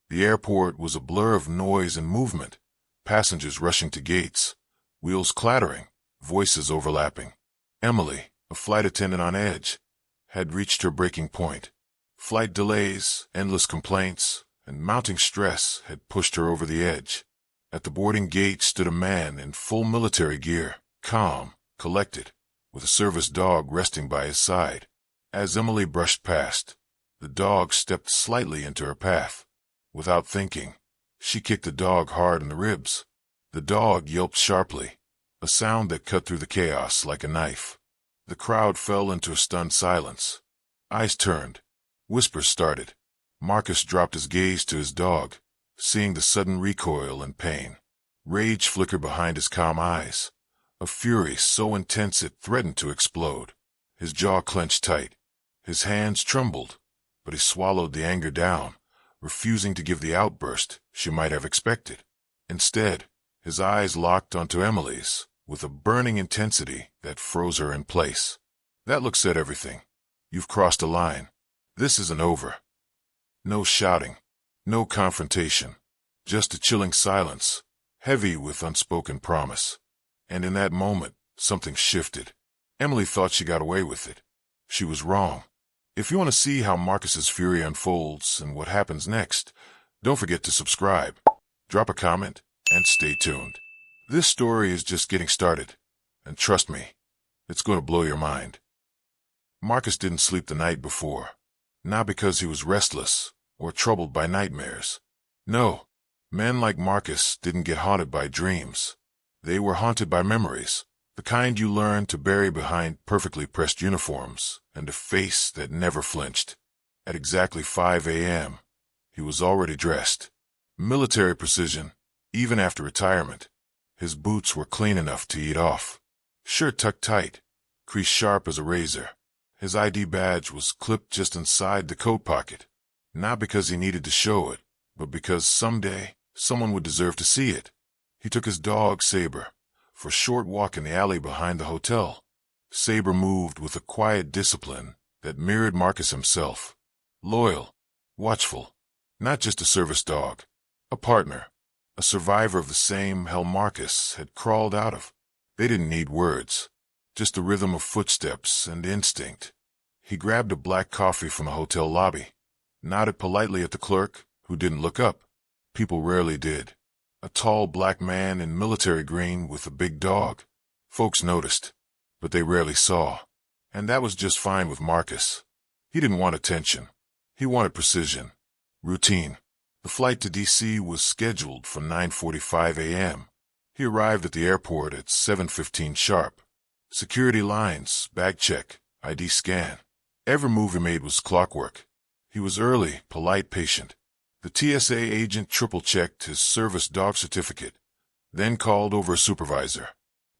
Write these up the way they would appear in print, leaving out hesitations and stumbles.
The airport was a blur of noise and movement, passengers rushing to gates, wheels clattering, voices overlapping. Emily, a flight attendant on edge, had reached her breaking point. Flight delays, endless complaints, and mounting stress had pushed her over the edge. At the boarding gate stood a man in full military gear, calm, collected, with a service dog resting by his side. As Emily brushed past, the dog stepped slightly into her path. Without thinking, she kicked the dog hard in the ribs. The dog yelped sharply, a sound that cut through the chaos like a knife. The crowd fell into a stunned silence. Eyes turned. Whispers started. Marcus dropped his gaze to his dog, seeing the sudden recoil and pain. Rage flickered behind his calm eyes, a fury so intense it threatened to explode. His jaw clenched tight. His hands trembled, but he swallowed the anger down, refusing to give the outburst she might have expected. Instead, his eyes locked onto Emily's with a burning intensity that froze her in place. That look said everything. You've crossed a line. This isn't over. No shouting, no confrontation, just a chilling silence, heavy with unspoken promise. And in that moment, something shifted. Emily thought she got away with it. She was wrong. If you want to see how Marcus's fury unfolds and what happens next, don't forget to subscribe, drop a comment, and stay tuned. This story is just getting started, and trust me, it's going to blow your mind. Marcus didn't sleep the night before, not because he was restless or troubled by nightmares. No, men like Marcus didn't get haunted by dreams. They were haunted by memories, the kind you learn to bury behind perfectly pressed uniforms and a face that never flinched. At exactly 5 a.m., he was already dressed. Military precision, even after retirement. His boots were clean enough to eat off. Shirt tucked tight, crease sharp as a razor. His ID badge was clipped just inside the coat pocket, not because he needed to show it, but because someday someone would deserve to see it. He took his dog, Saber, for a short walk in the alley behind the hotel. Saber moved with a quiet discipline that mirrored Marcus himself. Loyal, watchful, not just a service dog, a partner, a survivor of the same hell Marcus had crawled out of. They didn't need words, just the rhythm of footsteps and instinct. He grabbed a black coffee from the hotel lobby, nodded politely at the clerk, who didn't look up. People rarely did. A tall black man in military green with a big dog. Folks noticed, but they rarely saw. And that was just fine with Marcus. He didn't want attention. He wanted precision. Routine. The flight to D.C. was scheduled for 9:45 a.m. He arrived at the airport at 7:15 sharp. Security lines, bag check, ID scan. Every move he made was clockwork. He was early, polite, patient. The TSA agent triple-checked his service dog certificate, then called over a supervisor.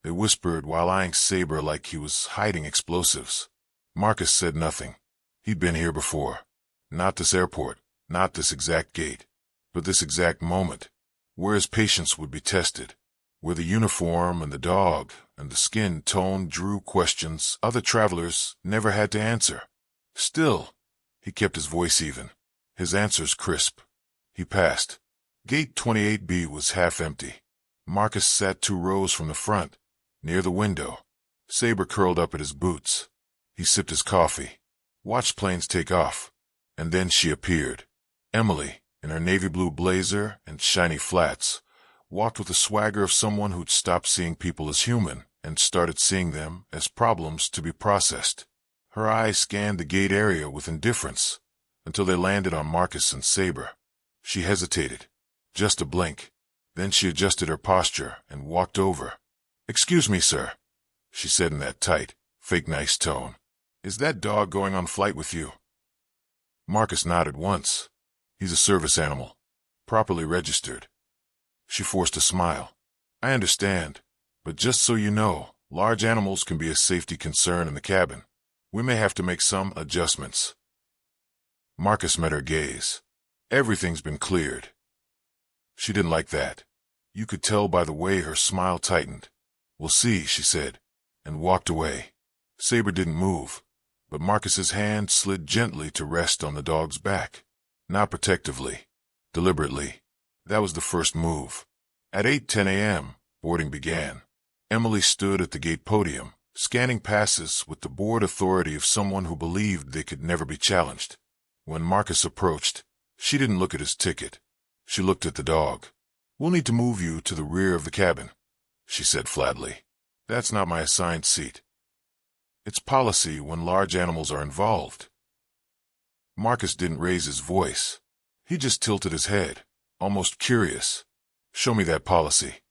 They whispered while eyeing Saber like he was hiding explosives. Marcus said nothing. He'd been here before. Not this airport, not this exact gate, but this exact moment, where his patience would be tested, where the uniform and the dog and the skin tone drew questions other travelers never had to answer. Still, he kept his voice even, his answers crisp. He passed. Gate 28B was half empty. Marcus sat 2 rows from the front, near the window. Saber curled up at his boots. He sipped his coffee, watched planes take off, and then she appeared. Emily, in her navy blue blazer and shiny flats, walked with the swagger of someone who'd stopped seeing people as human and started seeing them as problems to be processed. Her eyes scanned the gate area with indifference until they landed on Marcus and Saber. She hesitated, just a blink. Then she adjusted her posture and walked over. "Excuse me, sir," she said in that tight, fake nice tone. "Is that dog going on flight with you?" Marcus nodded once. He's a service animal, properly registered. She forced a smile. "I understand, but just so you know, large animals can be a safety concern in the cabin. We may have to make some adjustments." Marcus met her gaze. "Everything's been cleared." She didn't like that. You could tell by the way her smile tightened. "We'll see," she said, and walked away. Saber didn't move, but Marcus's hand slid gently to rest on the dog's back. Not protectively, deliberately. That was the first move. At 8:10 a.m., boarding began. Emily stood at the gate podium, scanning passes with the bored authority of someone who believed they could never be challenged. When Marcus approached, she didn't look at his ticket. She looked at the dog. "We'll need to move you to the rear of the cabin," she said flatly. "That's not my assigned seat. It's policy when large animals are involved." Marcus didn't raise his voice. He just tilted his head, almost curious. "Show me that policy."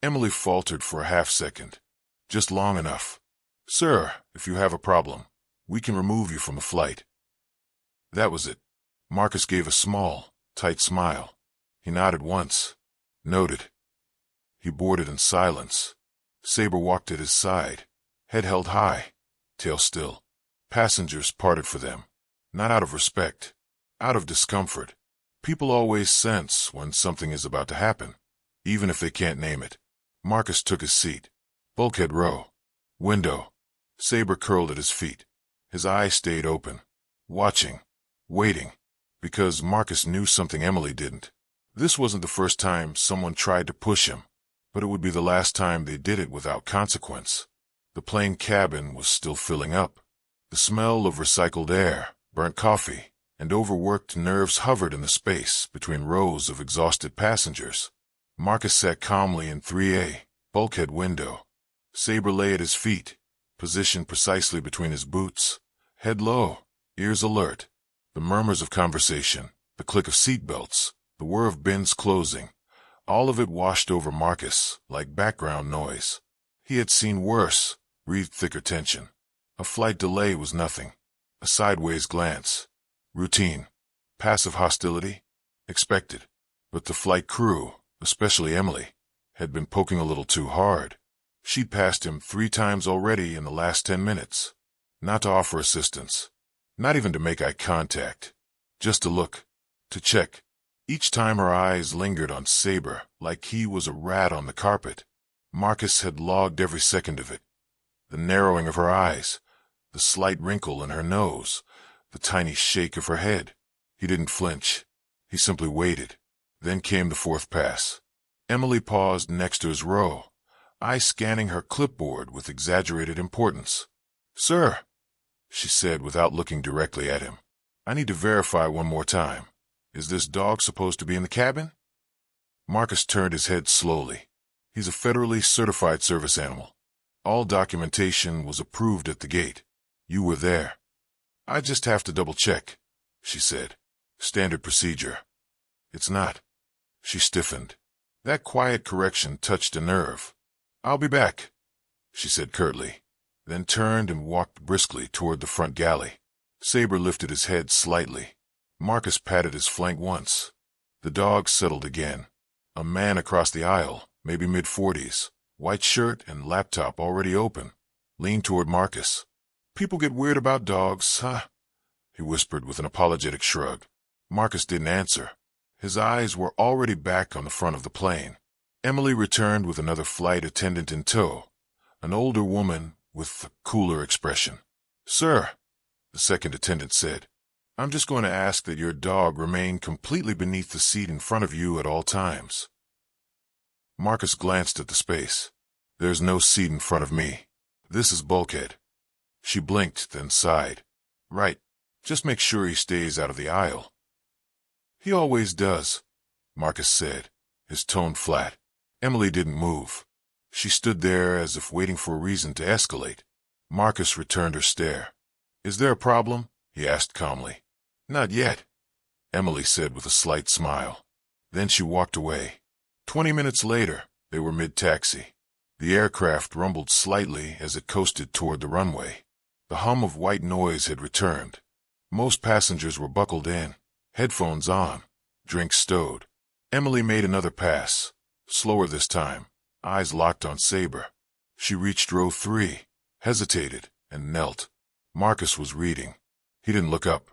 Emily faltered for a half-second, just long enough. "Sir, if you have a problem, we can remove you from the flight." That was it. Marcus gave a small, tight smile. He nodded once. Noted. He boarded in silence. Saber walked at his side, head held high, tail still. Passengers parted for them, not out of respect, out of discomfort. People always sense when something is about to happen, even if they can't name it. Marcus took his seat. Bulkhead row. Window. Saber curled at his feet. His eyes stayed open, watching, waiting, because Marcus knew something Emily didn't. This wasn't the first time someone tried to push him, but it would be the last time they did it without consequence. The plane cabin was still filling up. The smell of recycled air, burnt coffee, and overworked nerves hovered in the space between rows of exhausted passengers. Marcus sat calmly in 3A, bulkhead window. Saber lay at his feet, positioned precisely between his boots, head low, ears alert. The murmurs of conversation, the click of seatbelts, the whir of bins closing, all of it washed over Marcus like background noise. He had seen worse, breathed thicker tension. A flight delay was nothing. A sideways glance. Routine. Passive hostility. Expected. But the flight crew, especially Emily, had been poking a little too hard. She'd passed him 3 times already in the last 10 minutes. Not to offer assistance. Not even to make eye contact. Just to look. To check. Each time her eyes lingered on Saber like he was a rat on the carpet. Marcus had logged every second of it. The narrowing of her eyes, the slight wrinkle in her nose, the tiny shake of her head. He didn't flinch. He simply waited. Then came the 4th pass. Emily paused next to his row, eyes scanning her clipboard with exaggerated importance. "Sir," she said without looking directly at him, "I need to verify one more time. Is this dog supposed to be in the cabin?" Marcus turned his head slowly. He's a federally certified service animal. All documentation was approved at the gate. You were there. "I just have to double-check," she said. "Standard procedure." "It's not." She stiffened. That quiet correction touched a nerve. "I'll be back," she said curtly, then turned and walked briskly toward the front galley. Saber lifted his head slightly. Marcus patted his flank once. The dog settled again. A man across the aisle, maybe mid-40s, white shirt and laptop already open, leaned toward Marcus. "People get weird about dogs, huh?" he whispered with an apologetic shrug. Marcus didn't answer. His eyes were already back on the front of the plane. Emily returned with another flight attendant in tow, an older woman with a cooler expression. "Sir," the second attendant said, "I'm just going to ask that your dog remain completely beneath the seat in front of you at all times." Marcus glanced at the space. "There's no seat in front of me. This is bulkhead." She blinked, then sighed. "Right. Just make sure he stays out of the aisle." "He always does," Marcus said, his tone flat. Emily didn't move. She stood there as if waiting for a reason to escalate. Marcus returned her stare. "Is there a problem?" he asked calmly. "Not yet," Emily said with a slight smile. Then she walked away. 20 minutes later, they were mid-taxi. The aircraft rumbled slightly as it coasted toward the runway. The hum of white noise had returned. Most passengers were buckled in, headphones on, drinks stowed. Emily made another pass, slower this time, eyes locked on Saber. She reached row 3, hesitated, and knelt. Marcus was reading. He didn't look up.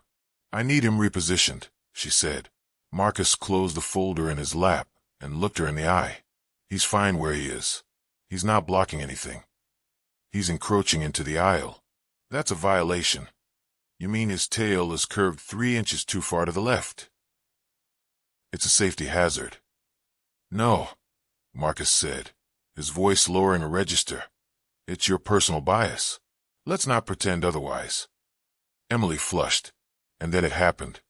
"I need him repositioned," she said. Marcus closed the folder in his lap and looked her in the eye. "He's fine where he is. He's not blocking anything. He's encroaching into the aisle. That's a violation." "You mean his tail is curved 3 inches too far to the left?" It's a safety hazard. No, Marcus said, his voice lowering a register. It's your personal bias. Let's not pretend otherwise. Emily flushed, and then it happened.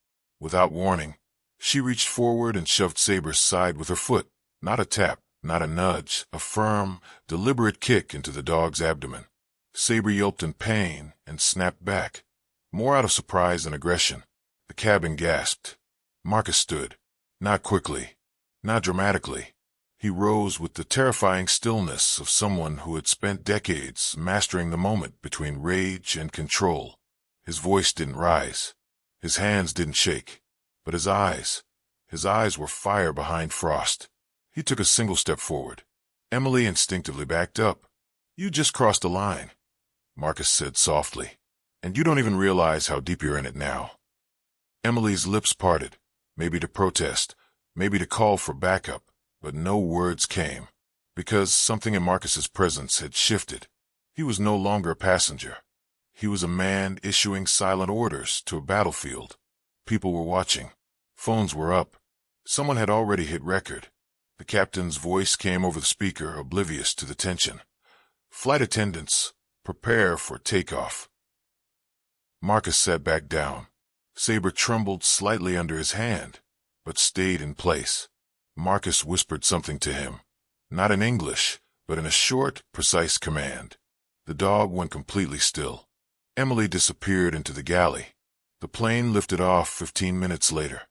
Without warning, she reached forward and shoved Saber's side with her foot. Not a tap, not a nudge, a firm, deliberate kick into the dog's abdomen. Saber yelped in pain and snapped back, more out of surprise than aggression. The cabin gasped. Marcus stood. Not quickly, not dramatically. He rose with the terrifying stillness of someone who had spent decades mastering the moment between rage and control. His voice didn't rise. His hands didn't shake. But his eyes were fire behind frost. He took a single step forward. Emily instinctively backed up. You just crossed a line, Marcus said softly. And you don't even realize how deep you're in it now. Emily's lips parted, maybe to protest, maybe to call for backup. But no words came, because something in Marcus's presence had shifted. He was no longer a passenger. He was a man issuing silent orders to a battlefield. People were watching. Phones were up. Someone had already hit record. The captain's voice came over the speaker, oblivious to the tension. Flight attendants, prepare for takeoff. Marcus sat back down. Saber trembled slightly under his hand, but stayed in place. Marcus whispered something to him, not in English, but in a short, precise command. The dog went completely still. Emily disappeared into the galley. The plane lifted off 15 minutes later.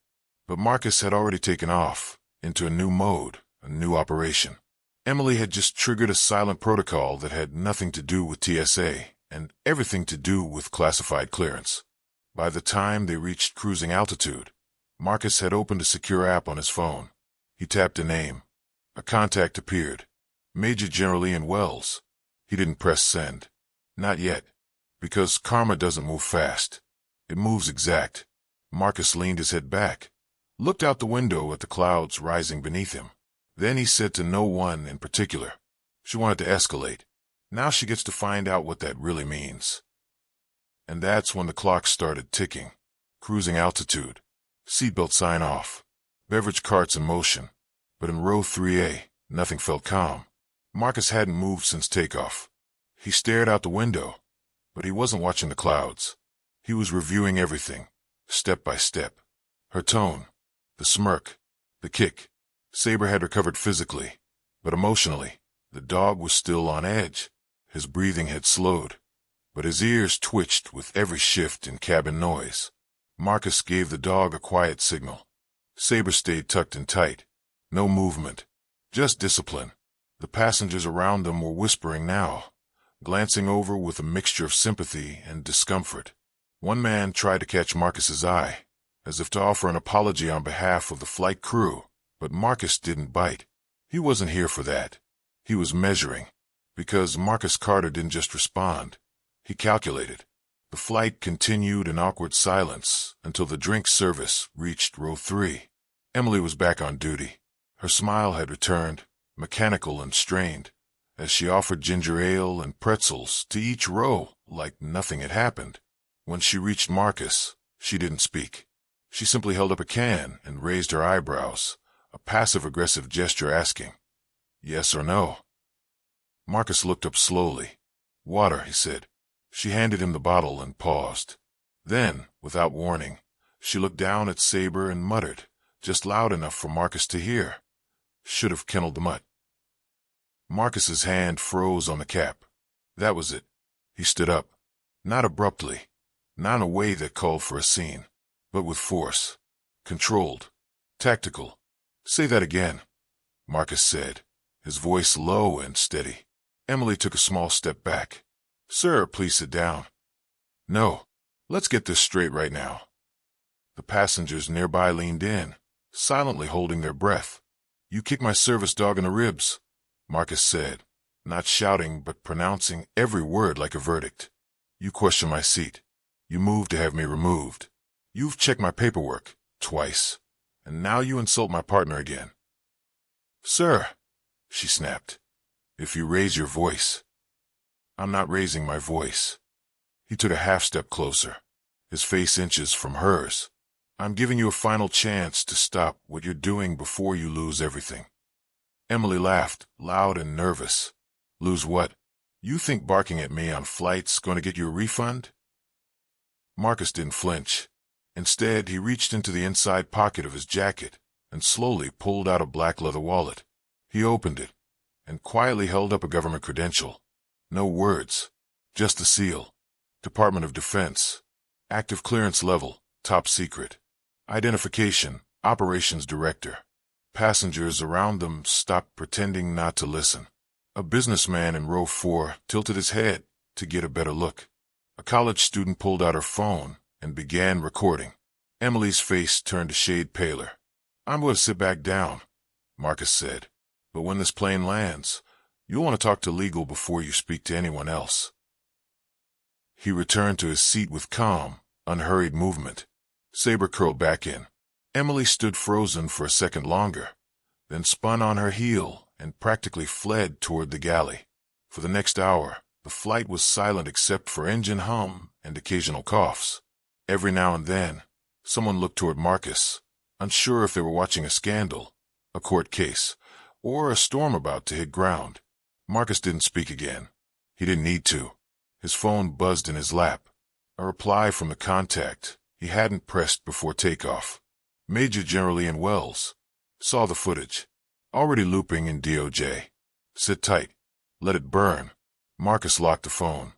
But Marcus had already taken off, into a new mode, a new operation. Emily had just triggered a silent protocol that had nothing to do with TSA, and everything to do with classified clearance. By the time they reached cruising altitude, Marcus had opened a secure app on his phone. He tapped a name. A contact appeared. Major General Ian Wells. He didn't press send. Not yet. Because karma doesn't move fast. It moves exact. Marcus leaned his head back, looked out the window at the clouds rising beneath him. Then he said to no one in particular. She wanted to escalate. Now she gets to find out what that really means. And that's when the clock started ticking. Cruising altitude. Seatbelt sign off. Beverage carts in motion. But in row 3A, nothing felt calm. Marcus hadn't moved since takeoff. He stared out the window, but he wasn't watching the clouds. He was reviewing everything, step by step. Her tone, the smirk, the kick. Saber had recovered physically, but emotionally, the dog was still on edge. His breathing had slowed, but his ears twitched with every shift in cabin noise. Marcus gave the dog a quiet signal. Saber stayed tucked in tight. No movement, just discipline. The passengers around them were whispering now, glancing over with a mixture of sympathy and discomfort. One man tried to catch Marcus's eye, as if to offer an apology on behalf of the flight crew, but Marcus didn't bite. He wasn't here for that. He was measuring, because Marcus Carter didn't just respond. He calculated. The flight continued in awkward silence until the drink service reached row 3. Emily was back on duty. Her smile had returned, mechanical and strained, as she offered ginger ale and pretzels to each row like nothing had happened. When she reached Marcus, she didn't speak. She simply held up a can and raised her eyebrows, a passive-aggressive gesture asking, yes or no. Marcus looked up slowly. Water, he said. She handed him the bottle and paused. Then, without warning, she looked down at Saber and muttered, just loud enough for Marcus to hear. Should have kennelled the mutt. Marcus's hand froze on the cap. That was it. He stood up. Not abruptly, not in a way that called for a scene, but with force. Controlled. Tactical. Say that again, Marcus said, his voice low and steady. Emily took a small step back. Sir, please sit down. No. Let's get this straight right now. The passengers nearby leaned in, silently holding their breath. You kicked my service dog in the ribs, Marcus said, not shouting but pronouncing every word like a verdict. You questioned my seat. You moved to have me removed. You've checked my paperwork, twice, and now you insult my partner again. Sir, she snapped, if you raise your voice. I'm not raising my voice. He took a half step closer, his face inches from hers. I'm giving you a final chance to stop what you're doing before you lose everything. Emily laughed, loud and nervous. Lose what? You think barking at me on flight's going to get you a refund? Marcus didn't flinch. Instead, he reached into the inside pocket of his jacket and slowly pulled out a black leather wallet. He opened it and quietly held up a government credential. No words, just the seal. Department of Defense. Active clearance level, top secret. Identification, Operations Director. Passengers around them stopped pretending not to listen. A businessman in row 4 tilted his head to get a better look. A college student pulled out her phone and began recording. Emily's face turned a shade paler. I'm going to sit back down, Marcus said. But when this plane lands, you'll want to talk to legal before you speak to anyone else. He returned to his seat with calm, unhurried movement. Saber curled back in. Emily stood frozen for a second longer, then spun on her heel and practically fled toward the galley. For the next hour, the flight was silent except for engine hum and occasional coughs. Every now and then, someone looked toward Marcus, unsure if they were watching a scandal, a court case, or a storm about to hit ground. Marcus didn't speak again. He didn't need to. His phone buzzed in his lap. A reply from the contact he hadn't pressed before takeoff. Major General Ian Wells. Saw the footage. Already looping in DOJ. Sit tight. Let it burn. Marcus locked the phone.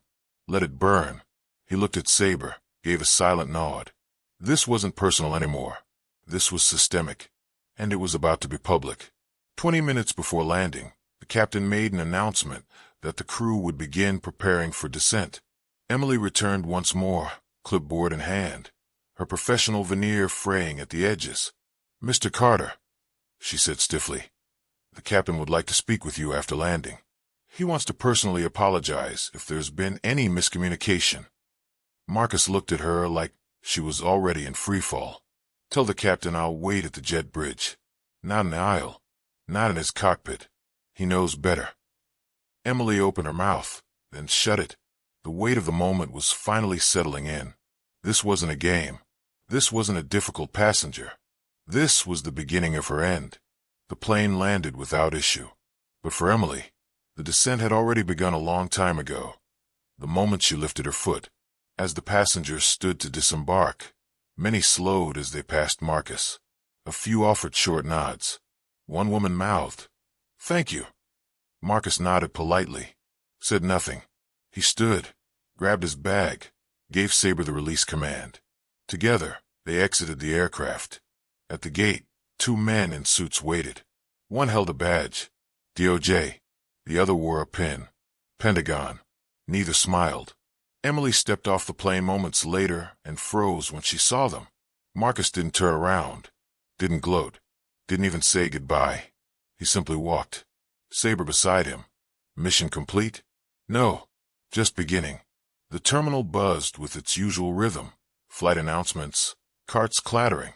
Let it burn. He looked at Saber, gave a silent nod. This wasn't personal anymore. This was systemic. And it was about to be public. 20 minutes before landing, the captain made an announcement that the crew would begin preparing for descent. Emily returned once more, clipboard in hand, her professional veneer fraying at the edges. Mr. Carter, she said stiffly, the captain would like to speak with you after landing. He wants to personally apologize if there's been any miscommunication. Marcus looked at her like she was already in freefall. Tell the captain I'll wait at the jet bridge. Not in the aisle. Not in his cockpit. He knows better. Emily opened her mouth, then shut it. The weight of the moment was finally settling in. This wasn't a game. This wasn't a difficult passenger. This was the beginning of her end. The plane landed without issue. But for Emily, the descent had already begun a long time ago. The moment she lifted her foot. As the passengers stood to disembark, many slowed as they passed Marcus. A few offered short nods. One woman mouthed, "Thank you." Marcus nodded politely, said nothing. He stood, grabbed his bag, gave Saber the release command. Together, they exited the aircraft. At the gate, two men in suits waited. One held a badge, DOJ. The other wore a pin, Pentagon. Neither smiled. Emily stepped off the plane moments later and froze when she saw them. Marcus didn't turn around, didn't gloat, didn't even say goodbye. He simply walked. Saber beside him. Mission complete? No, just beginning. The terminal buzzed with its usual rhythm. Flight announcements, carts clattering,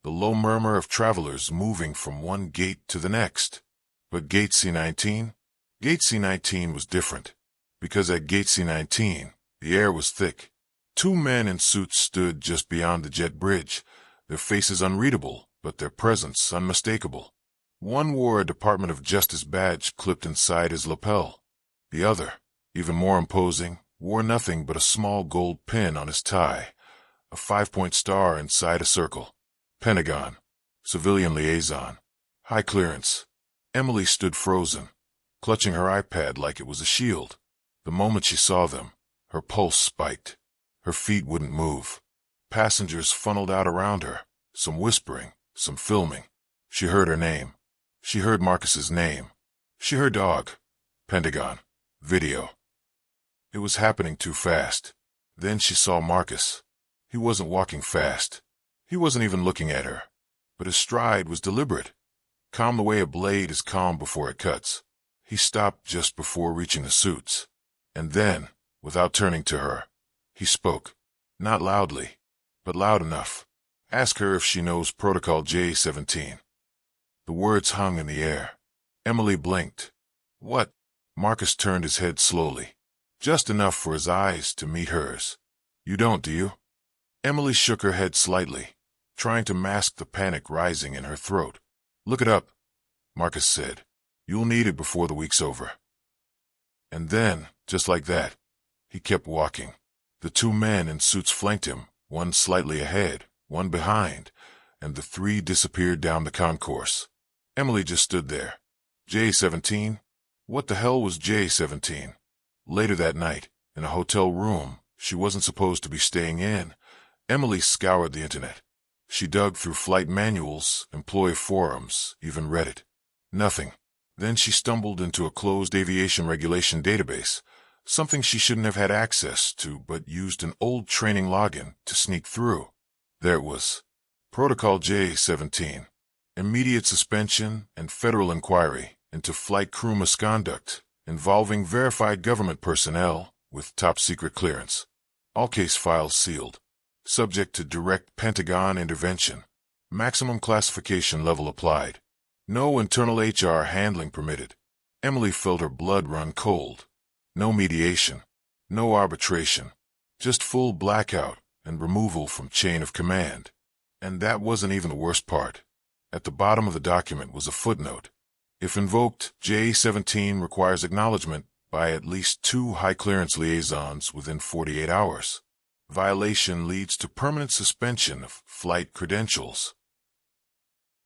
the low murmur of travelers moving from one gate to the next. But Gate C-19? Gate C-19 was different, because at Gate C-19, the air was thick. Two men in suits stood just beyond the jet bridge, their faces unreadable, but their presence unmistakable. One wore a Department of Justice badge clipped inside his lapel. The other, even more imposing, wore nothing but a small gold pin on his tie, a 5-point star inside a circle. Pentagon, civilian liaison, high clearance. Emily stood frozen, clutching her iPad like it was a shield. The moment she saw them, her pulse spiked. Her feet wouldn't move. Passengers funneled out around her, some whispering, some filming. She heard her name. She heard Marcus's name. She heard dog, Pentagon, video. It was happening too fast. Then she saw Marcus. He wasn't walking fast. He wasn't even looking at her. But his stride was deliberate. Calm the way a blade is calm before it cuts. He stopped just before reaching the suits. And then, without turning to her, he spoke. Not loudly, but loud enough. Ask her if she knows Protocol J-17. The words hung in the air. Emily blinked. What? Marcus turned his head slowly, just enough for his eyes to meet hers. You don't, do you? Emily shook her head slightly. trying to mask the panic rising in her throat. "Look it up," Marcus said. "You'll need it before the week's over." And then, just like that, he kept walking. The two men in suits flanked him, one slightly ahead, one behind, and the three disappeared down the concourse. Emily just stood there. J17? What the hell was J17? Later that night, in a hotel room she wasn't supposed to be staying in, Emily scoured the internet. She dug through flight manuals, employee forums, even Reddit. Nothing. Then she stumbled into a closed aviation regulation database, something she shouldn't have had access to but used an old training login to sneak through. There it was. Protocol J17. Immediate suspension and federal inquiry into flight crew misconduct involving verified government personnel with top-secret clearance. All case files sealed. Subject to direct Pentagon intervention. Maximum classification level applied. No internal HR handling permitted. Emily felt her blood run cold. No mediation. No arbitration. Just full blackout and removal from chain of command. And that wasn't even the worst part. At the bottom of the document was a footnote. If invoked, J17 requires acknowledgement by at least 2 high-clearance liaisons within 48 hours. Violation leads to permanent suspension of flight credentials.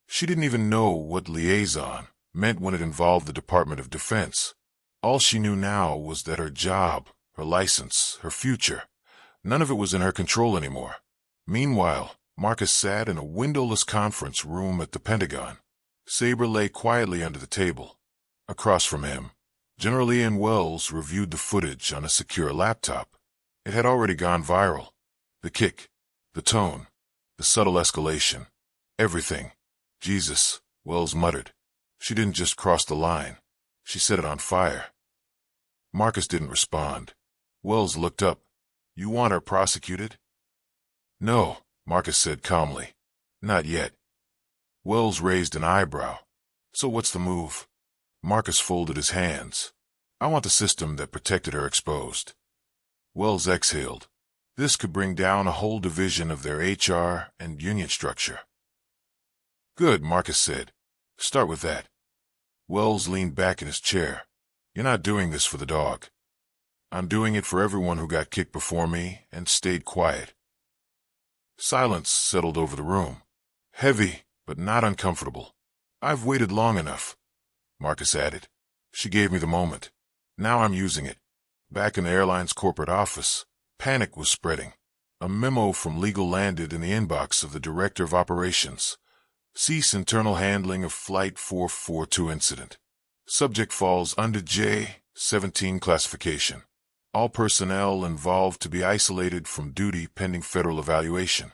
She didn't even know what liaison meant when it involved the Department of Defense. All she knew now was that her job, her license, her future, none of it was in her control anymore. Meanwhile, Marcus sat in a windowless conference room at the Pentagon. Saber lay quietly under the table. Across from him, General Ian Wells reviewed the footage on a secure laptop. It had already gone viral. The kick, the tone, the subtle escalation, everything. "Jesus," Wells muttered. "She didn't just cross the line. She set it on fire." Marcus didn't respond. Wells looked up. "You want her prosecuted?" "No," Marcus said calmly. "Not yet." Wells raised an eyebrow. "So what's the move?" Marcus folded his hands. "I want the system that protected her exposed." Wells exhaled. This could bring down a whole division of their HR and union structure. "Good," Marcus said. "Start with that." Wells leaned back in his chair. "You're not doing this for the dog. I'm doing it for everyone who got kicked before me and stayed quiet." Silence settled over the room. Heavy, but not uncomfortable. "I've waited long enough," Marcus added. "She gave me the moment. Now I'm using it." Back in the airline's corporate office, panic was spreading. A memo from legal landed in the inbox of the Director of Operations. "Cease internal handling of Flight 442 incident. Subject falls under J17 classification. All personnel involved to be isolated from duty pending federal evaluation."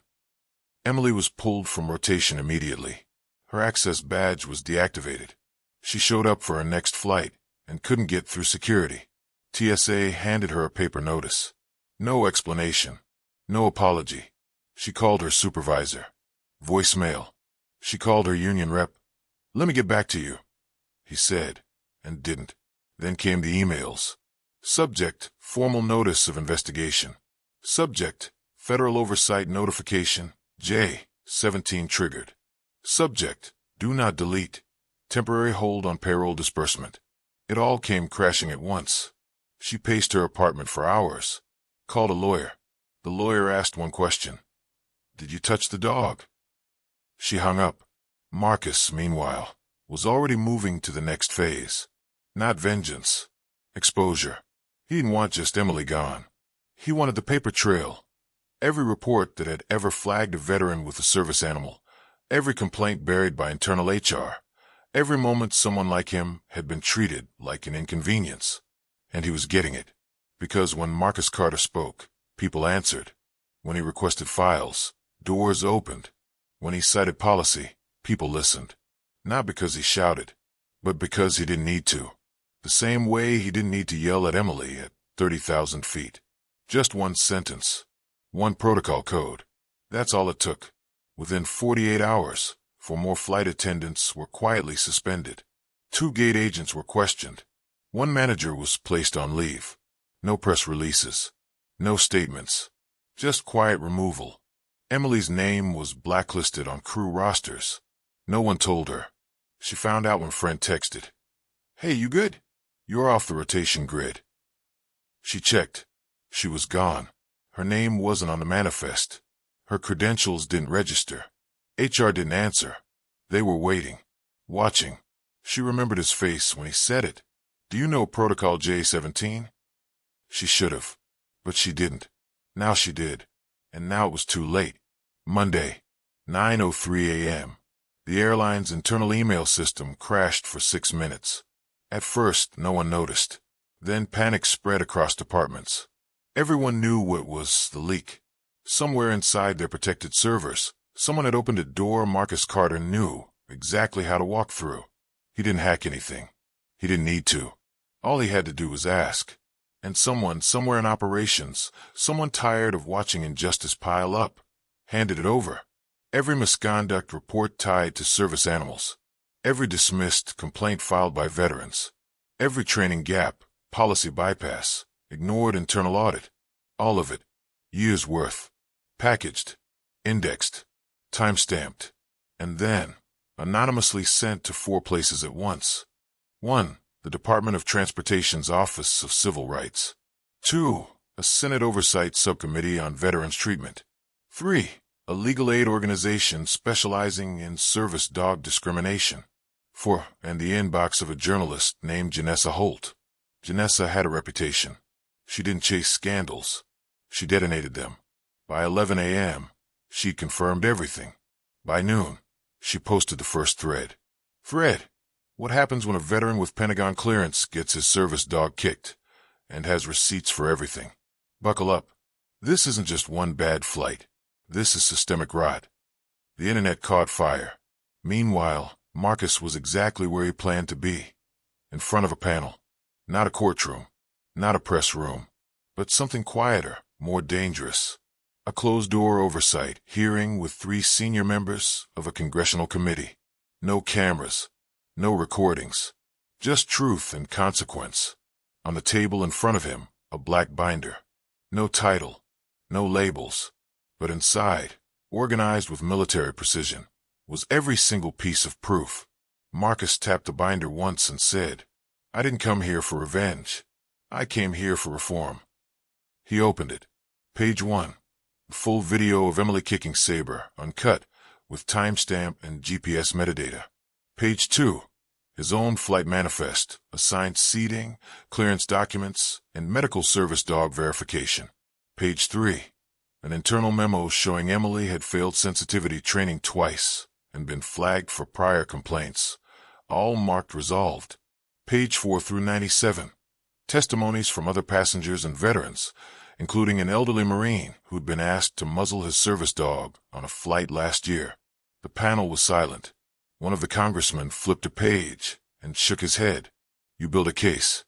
Emily was pulled from rotation immediately. Her access badge was deactivated. She showed up for her next flight and couldn't get through security. TSA handed her a paper notice. No explanation. No apology. She called her supervisor. Voicemail. She called her union rep. "Let me get back to you," he said, and didn't. Then came the emails. Subject, formal notice of investigation. Subject, federal oversight notification, J17 triggered. Subject, do not delete, temporary hold on payroll disbursement. It all came crashing at once. She paced her apartment for hours. Called a lawyer. The lawyer asked one question. "Did you touch the dog?" She hung up. Marcus, meanwhile, was already moving to the next phase. Not vengeance. Exposure. He didn't want just Emily gone. He wanted the paper trail. Every report that had ever flagged a veteran with a service animal. Every complaint buried by internal HR. Every moment someone like him had been treated like an inconvenience. And he was getting it. Because when Marcus Carter spoke, people answered. When he requested files, doors opened. When he cited policy, people listened. Not because he shouted, but because he didn't need to. The same way he didn't need to yell at Emily at 30,000 feet. Just one sentence. One protocol code. That's all it took. Within 48 hours, 4 more flight attendants were quietly suspended. 2 gate agents were questioned. 1 manager was placed on leave. No press releases. No statements. Just quiet removal. Emily's name was blacklisted on crew rosters. No one told her. She found out when a friend texted, "Hey, you good? You're off the rotation grid." She checked. She was gone. Her name wasn't on the manifest. Her credentials didn't register. HR didn't answer. They were waiting, watching. She remembered his face when he said it. "Do you know Protocol J17? She should have, but she didn't. Now she did. And now it was too late. Monday, 9:03 a.m. The airline's internal email system crashed for 6 minutes. At first, no one noticed. Then panic spread across departments. Everyone knew what was the leak. Somewhere inside their protected servers, someone had opened a door Marcus Carter knew exactly how to walk through. He didn't hack anything. He didn't need to. All he had to do was ask. And someone, somewhere in operations, someone tired of watching injustice pile up, handed it over. Every misconduct report tied to service animals. Every dismissed complaint filed by veterans. Every training gap, policy bypass, ignored internal audit. All of it. Years' worth. Packaged. Indexed. Time-stamped. And then, anonymously sent to 4 places at once. 1. The Department of Transportation's Office of Civil Rights. 2. A Senate Oversight Subcommittee on Veterans Treatment. 3. A legal aid organization specializing in service dog discrimination. 4. And the inbox of a journalist named Janessa Holt. Janessa had a reputation. She didn't chase scandals. She detonated them. By 11 a.m., she confirmed everything. By noon, she posted the first thread. "Fred, what happens when a veteran with Pentagon clearance gets his service dog kicked and has receipts for everything? Buckle up. This isn't just one bad flight. This is systemic rot." The internet caught fire. Meanwhile, Marcus was exactly where he planned to be. In front of a panel. Not a courtroom. Not a press room. But something quieter, more dangerous. A closed-door oversight hearing with 3 senior members of a congressional committee. No cameras. No recordings. Just truth and consequence. On the table in front of him, a black binder. No title. No labels. But inside, organized with military precision, was every single piece of proof. Marcus tapped the binder once and said, "I didn't come here for revenge. I came here for reform." He opened it. Page 1. A full video of Emily kicking Saber, uncut, with timestamp and GPS metadata. Page 2. His own flight manifest, assigned seating, clearance documents, and medical service dog verification. Page 3. An internal memo showing Emily had failed sensitivity training twice and been flagged for prior complaints, all marked resolved. Page 4 through 97. Testimonies from other passengers and veterans, including an elderly Marine who'd been asked to muzzle his service dog on a flight last year. The panel was silent. One of the congressmen flipped a page and shook his head. "You build a case,"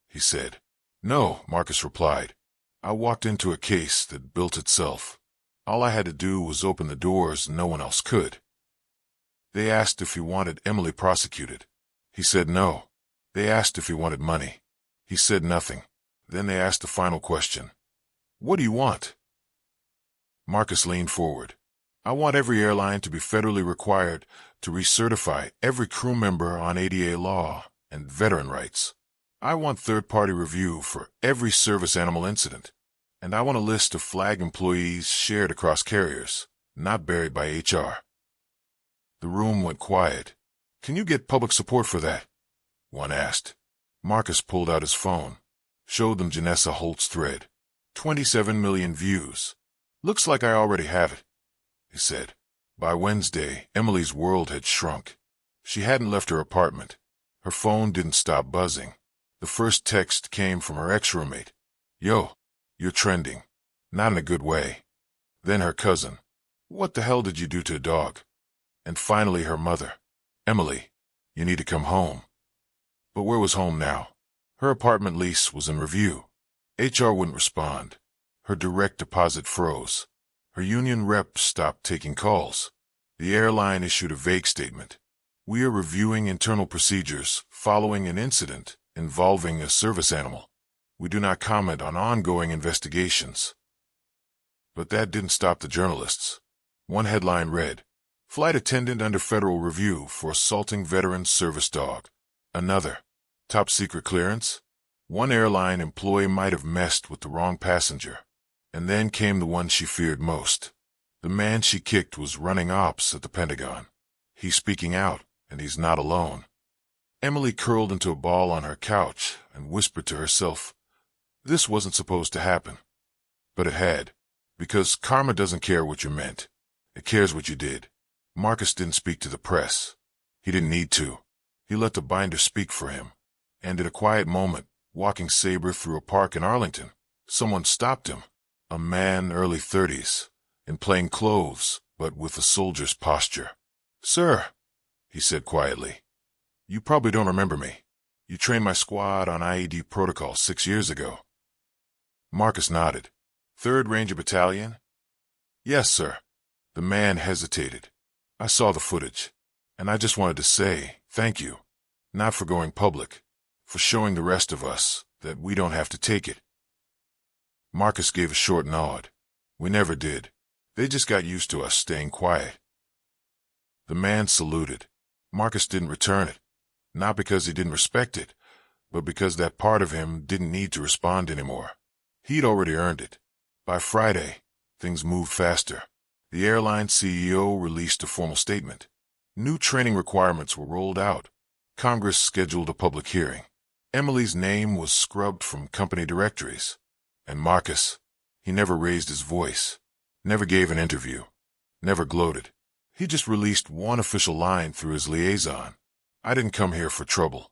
he said. "No," Marcus replied. "I walked into a case that built itself. All I had to do was open the doors no one else could." They asked if he wanted Emily prosecuted. He said no. They asked if he wanted money. He said nothing. Then they asked the final question. "What do you want?" Marcus leaned forward. "I want every airline to be federally required to recertify every crew member on ADA law and veteran rights. I want third-party review for every service animal incident. And I want a list of flag employees shared across carriers, not buried by HR." The room went quiet. "Can you get public support for that?" one asked. Marcus pulled out his phone, showed them Janessa Holt's thread. 27 million views. "Looks like I already have it," he said. By Wednesday, Emily's world had shrunk. She hadn't left her apartment. Her phone didn't stop buzzing. The first text came from her ex-roommate. "Yo, you're trending. Not in a good way." Then her cousin. "What the hell did you do to a dog?" And finally her mother. "Emily, you need to come home." But where was home now? Her apartment lease was in review. HR wouldn't respond. Her direct deposit froze. Her union rep stopped taking calls. The airline issued a vague statement. "We are reviewing internal procedures following an incident involving a service animal. We do not comment on ongoing investigations." But that didn't stop the journalists. One headline read, "Flight attendant under federal review for assaulting veteran service dog." Another, "Top secret clearance? One airline employee might have messed with the wrong passenger." And then came the one she feared most. The man she kicked was running ops at the Pentagon. He's speaking out, and he's not alone. Emily curled into a ball on her couch and whispered to herself, this wasn't supposed to happen. But it had, because karma doesn't care what you meant. It cares what you did. Marcus didn't speak to the press. He didn't need to. He let the binder speak for him. And at a quiet moment, walking Saber through a park in Arlington, someone stopped him. A man, early 30s, in plain clothes, but with a soldier's posture. "Sir," he said quietly, "you probably don't remember me. You trained my squad on IED protocol 6 years ago." Marcus nodded. "3rd Ranger Battalion?" "Yes, sir." The man hesitated. "I saw the footage, and I just wanted to say thank you, not for going public, for showing the rest of us that we don't have to take it." Marcus gave a short nod. "We never did. They just got used to us staying quiet." The man saluted. Marcus didn't return it, not because he didn't respect it, but because that part of him didn't need to respond anymore. He'd already earned it. By Friday, things moved faster. The airline CEO released a formal statement. New training requirements were rolled out. Congress scheduled a public hearing. Emily's name was scrubbed from company directories. And Marcus, he never raised his voice, never gave an interview, never gloated. He just released one official line through his liaison. "I didn't come here for trouble.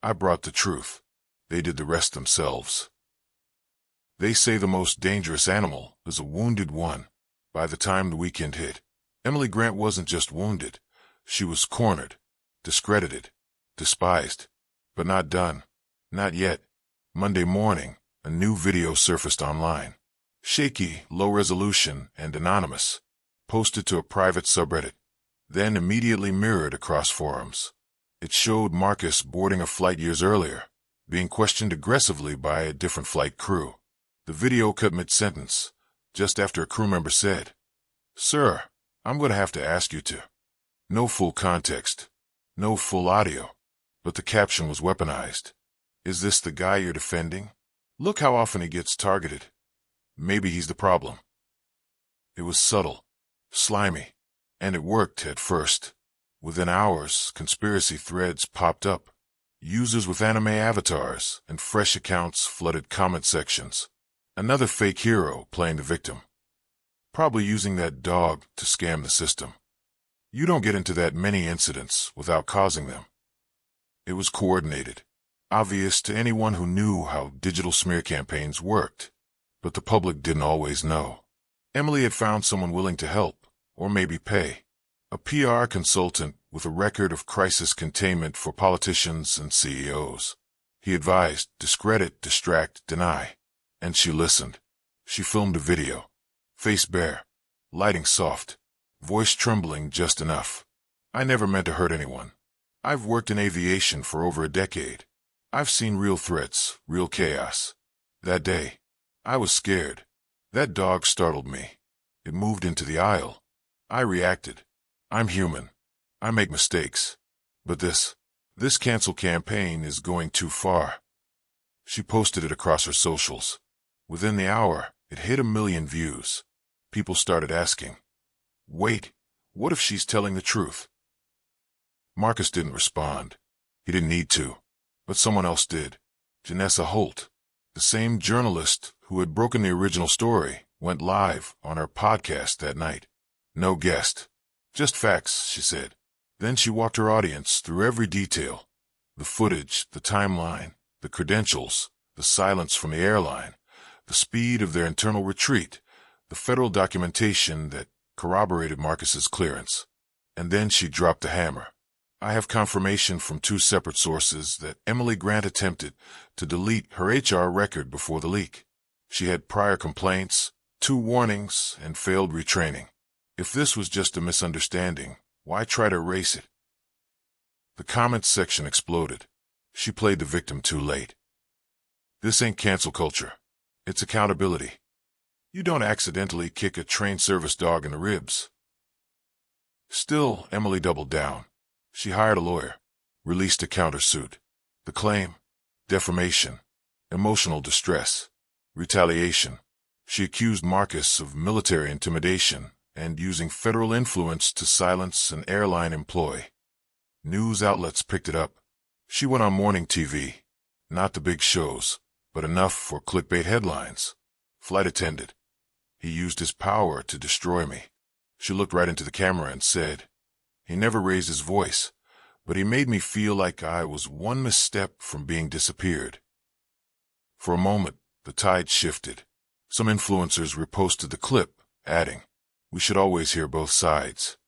I brought the truth. They did the rest themselves." They say the most dangerous animal is a wounded one. By the time the weekend hit, Emily Grant wasn't just wounded. She was cornered, discredited, despised, but not done. Not yet. Monday morning, a new video surfaced online. Shaky, low resolution, and anonymous. Posted to a private subreddit, then immediately mirrored across forums. It showed Marcus boarding a flight years earlier, being questioned aggressively by a different flight crew. The video cut mid-sentence, just after a crew member said, "Sir, I'm going to have to ask you to." No full context, no full audio, but the caption was weaponized. "Is this the guy you're defending? Look how often he gets targeted. Maybe he's the problem." It was subtle, slimy, and it worked at first. Within hours, conspiracy threads popped up. Users with anime avatars and fresh accounts flooded comment sections. Another fake hero playing the victim. Probably using that dog to scam the system. You don't get into that many incidents without causing them. It was coordinated, obvious to anyone who knew how digital smear campaigns worked. But the public didn't always know. Emily had found someone willing to help, or maybe pay. A PR consultant with a record of crisis containment for politicians and CEOs. He advised, discredit, distract, deny. And she listened. She filmed a video. Face bare, lighting soft, voice trembling just enough. "I never meant to hurt anyone. I've worked in aviation for over a decade. I've seen real threats, real chaos. That day, I was scared. That dog startled me. It moved into the aisle. I reacted. I'm human. I make mistakes. But this cancel campaign is going too far." She posted it across her socials. Within the hour, it hit 1 million views. People started asking, "Wait, what if she's telling the truth?" Marcus didn't respond. He didn't need to. But someone else did. Janessa Holt, the same journalist who had broken the original story, went live on her podcast that night. No guest. Just facts, she said. Then she walked her audience through every detail. The footage, the timeline, the credentials, the silence from the airline, the speed of their internal retreat, the federal documentation that corroborated Marcus's clearance. And then she dropped the hammer. "I have confirmation from 2 separate sources that Emily Grant attempted to delete her HR record before the leak. She had prior complaints, 2 warnings, and failed retraining. If this was just a misunderstanding, why try to erase it?" The comments section exploded. She played the victim too late. This ain't cancel culture. It's accountability. You don't accidentally kick a trained service dog in the ribs. Still, Emily doubled down. She hired a lawyer, released a countersuit. The claim: defamation, emotional distress, retaliation. She accused Marcus of military intimidation and using federal influence to silence an airline employee. News outlets picked it up. She went on morning TV. Not the big shows, but enough for clickbait headlines. Flight attendant: he used his power to destroy me. She looked right into the camera and said, he never raised his voice, but he made me feel like I was one misstep from being disappeared. For a moment, the tide shifted. Some influencers reposted the clip, adding, we should always hear both sides.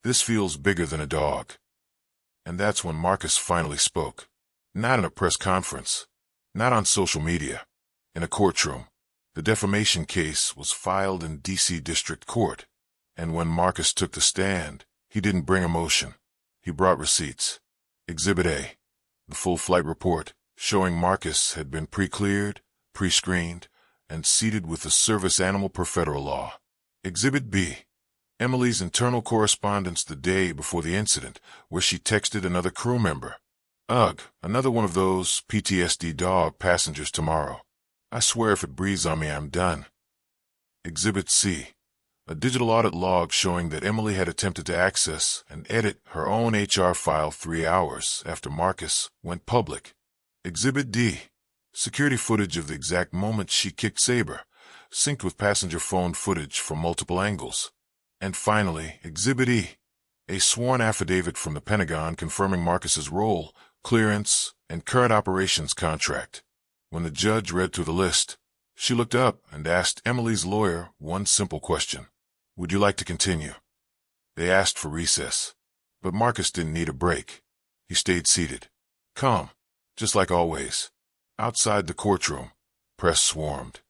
This feels bigger than a dog. And that's when Marcus finally spoke. Not in a press conference, not on social media, in a courtroom. The defamation case was filed in D.C. District Court, and when Marcus took the stand, he didn't bring emotion. He brought receipts. Exhibit A, the full flight report, showing Marcus had been pre-cleared, pre-screened, and seated with the service animal per federal law. Exhibit B, Emily's internal correspondence the day before the incident, where she texted another crew member. Ugh, another one of those PTSD dog passengers tomorrow. I swear if it breathes on me, I'm done. Exhibit C, a digital audit log showing that Emily had attempted to access and edit her own HR file 3 hours after Marcus went public. Exhibit D, security footage of the exact moment she kicked Saber, synced with passenger phone footage from multiple angles. And finally, Exhibit E, a sworn affidavit from the Pentagon confirming Marcus's role, clearance, and current operations contract. When the judge read through the list, she looked up and asked Emily's lawyer one simple question. Would you like to continue? They asked for recess, but Marcus didn't need a break. He stayed seated, calm, just like always. Outside the courtroom, press swarmed,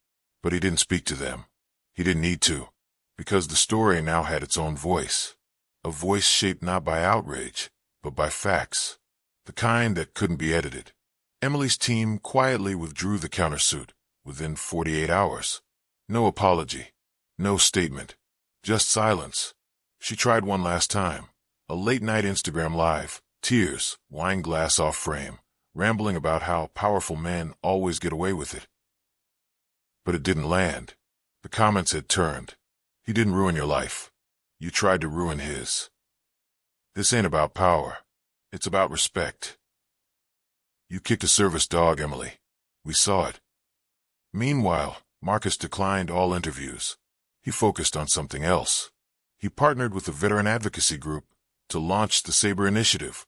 but he didn't speak to them. He didn't need to, because the story now had its own voice, a voice shaped not by outrage, but by facts, the kind that couldn't be edited. Emily's team quietly withdrew the countersuit within 48 hours. No apology, no statement, just silence. She tried one last time, a late-night Instagram live, tears, wine glass off frame, rambling about how powerful men always get away with it. But it didn't land. The comments had turned. He didn't ruin your life. You tried to ruin his. This ain't about power. It's about respect. You kicked a service dog, Emily. We saw it. Meanwhile, Marcus declined all interviews. He focused on something else. He partnered with a veteran advocacy group to launch the Saber initiative,